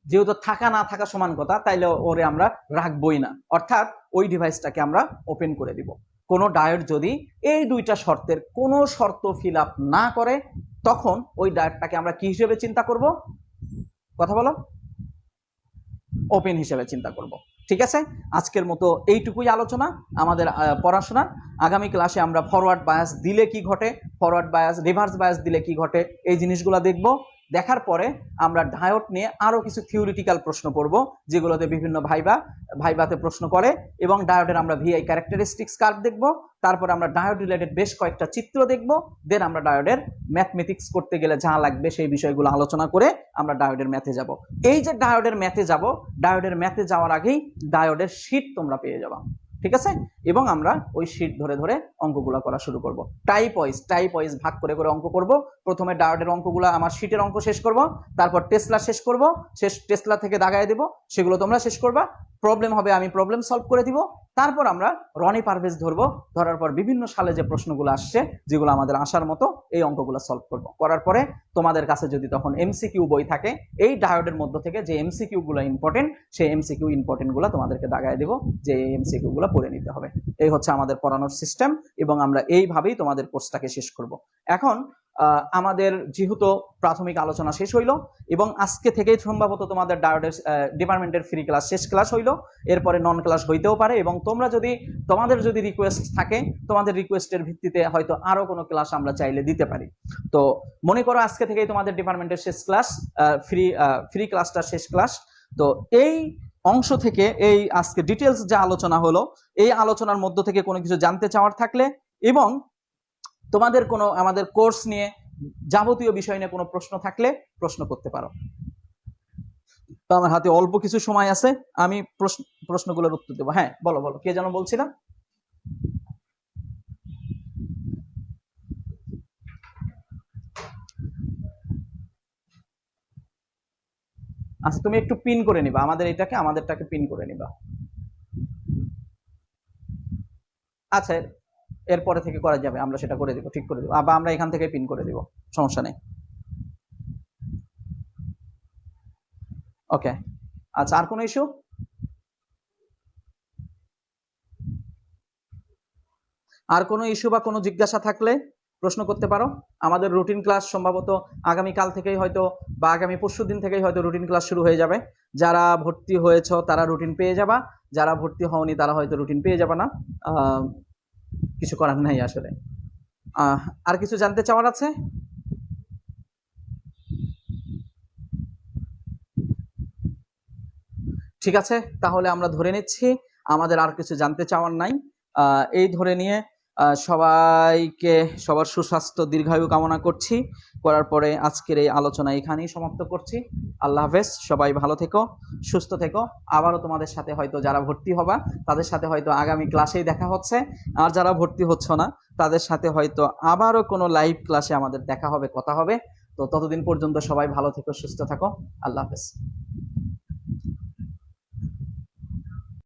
যেহেতু থাকা না থাকা সমান কথা, তাইলে ওরে আমরা রাখবই না, অর্থাৎ ওই ডিভাইসটাকে আমরা ওপেন করে দিব। কোনো ডায়োড যদি এই দুইটা শর্তের কোনো শর্ত ফিল আপ না করে তখন ওই ডায়োডটাকে আমরা কি হিসেবে চিন্তা করব? কথা বলো। ওপেন হিসেবে চিন্তা করব। ঠিক আছে, আজকের মতো এইটুকুই আলোচনা আমাদের পড়াশোনার। আগামী ক্লাসে আমরা ফরওয়ার্ড বায়াস দিলে কি ঘটে, ফরওয়ার্ড বায়াস রিভার্স বায়াস দিলে কি ঘটে, এই জিনিসগুলো দেখব। দেখার পরে আমরা ডায়োড নিয়ে আরো কিছু থিওরিটিক্যাল প্রশ্ন পড়ব, যেগুলোতে বিভিন্ন ভাইবাতে প্রশ্ন করে, এবং ডায়োডের আমরা ভিআই ক্যারেক্টারিস্টিক্স কার্ভ দেখব। তারপরে আমরা ডায়োড রিলেটেড বেশ কয়েকটা চিত্র দেখব। দেন আমরা ডায়োডের ম্যাথমেটিক্স করতে গেলে যা লাগবে সেই বিষয়গুলো আলোচনা করে আমরা ডায়োডের ম্যাথে যাব। এই যে ডায়োডের ম্যাথে যাব, ডায়োডের ম্যাথে যাওয়ার আগেই ডায়োডের শীট তোমরা পেয়ে যাবা। ঠিক আছে, এবং আমরা ওই শীট ধরে ধরে অঙ্কগুলো করা শুরু করব। টাইপ ওয়াইজ ভাগ করে করে অঙ্ক করব। প্রথমে ডায়োডের অঙ্কগুলো আমার শীটের অঙ্ক শেষ করব, তারপর টেসলা শেষ করব, টেসলা থেকে দাগায় দেব, সেগুলো তোমরা শেষ করবা। প্রবলেম হবে, আমি প্রবলেম সলভ করে দিব। তারপর আমরা রনি পারভেজ ধরবো, ধরার পর বিভিন্ন সালে যে প্রশ্নগুলো আসছে যেগুলো আমাদের আসার মতো এই অঙ্কগুলো সলভ করব। করার পরে তোমাদের কাছে যদি তখন এমসিকিউ বই থাকে, এই ডায়োডের মধ্য থেকে যে এমসিকিউ গুলো ইম্পর্টেন্ট, সেই এমসিকিউ ইম্পর্টেন্ট গুলো তোমাদেরকে দাগায় দেব যে এই এমসিকিউ গুলো পড়ে নিতে হবে। এই হচ্ছে আমাদের পড়ানোর সিস্টেম, এবং আমরা এইভাবেই তোমাদের কোর্সটাকে শেষ করব। এখন আমাদের যেহেতু প্রাথমিক আলোচনা শেষ হইল এবং আজকে থেকেই সম্ভবত তোমাদের ডায়োডের ডিপার্টমেন্টের ফ্রি ক্লাস শেষ ক্লাস হইল, এরপরে নন ক্লাস হইতেও পারে, এবং তোমাদের যদি রিকোয়েস্ট থাকে, তোমাদের রিকোয়েস্টের ভিত্তিতে হয়তো আরো কোনো ক্লাস আমরা চাইলে দিতে পারি। তো মনে করো আজকে থেকেই তোমাদের ডিপার্টমেন্টের শেষ ক্লাস, ফ্রি ক্লাসটা শেষ ক্লাস। তো এই অংশ থেকে এই আজকে ডিটেলস যা আলোচনা হলো, এই আলোচনার মধ্য থেকে কোনো কিছু জানতে চাওয়ার থাকলে এবং তোমাদের কোনো আমাদের কোর্স নিয়ে যাবতীয় বিষয় নিয়ে কোনো প্রশ্ন থাকলে প্রশ্ন করতে পারো। তো আমার হাতে অল্প কিছু সময় আছে, আমি প্রশ্নগুলোর উত্তর দেবো। হ্যাঁ বলো, কে যেন বলছিলাম? আচ্ছা, তুমি একটু পিন করে নিবা আমাদেরটাকে পিন করে নিবা। আচ্ছা, এরপরে থেকে করা যাবে, আমরা সেটা করে দিব, ঠিক করে দিব, বা আমরা এখান থেকে পিন করে দিব, সমস্যা নেই। ওকে, আচ্ছা, আর কোনো ইস্যু? আর কোনো ইস্যু বা কোনো জিজ্ঞাসা থাকলে প্রশ্ন করতে পারো। আমাদের রুটিন ক্লাস সম্ভবত আগামীকাল থেকেই হয়তো বা আগামী পরশু দিন থেকেই হয়তো রুটিন ক্লাস শুরু হয়ে যাবে। যারা ভর্তি হয়েছ তারা রুটিন পেয়ে যাবা, যারা ভর্তি হওনি তারা হয়তো রুটিন পেয়ে যাবে না, কিছু করার নাই আসলে। আর কিছু জানতে চাওয়ার আছে? ঠিক আছে, তাহলে আমরা ধরে নিচ্ছি আমাদের আর কিছু জানতে চাওয়ার নাই। এই ধরে নিয়ে সবাইকে সবার সুস্বাস্থ্য দীর্ঘায়ু কামনা করছি। করার পরে আজকের এই আলোচনা এখানেই সমাপ্ত করছি। আল্লাহ হাফেজ, সবাই ভালো থেকো, সুস্থ থেকো। আবারও তোমাদের সাথে হয়তো যারা ভর্তি হবা তাদের সাথে হয়তো আগামী ক্লাসেই দেখা হচ্ছে, আর যারা ভর্তি হচ্ছ না তাদের সাথে হয়তো আবারও কোনো লাইভ ক্লাসে আমাদের দেখা হবে, কথা হবে। তো ততদিন পর্যন্ত সবাই ভালো থেকো, সুস্থ থাকো। আল্লাহ হাফেজ।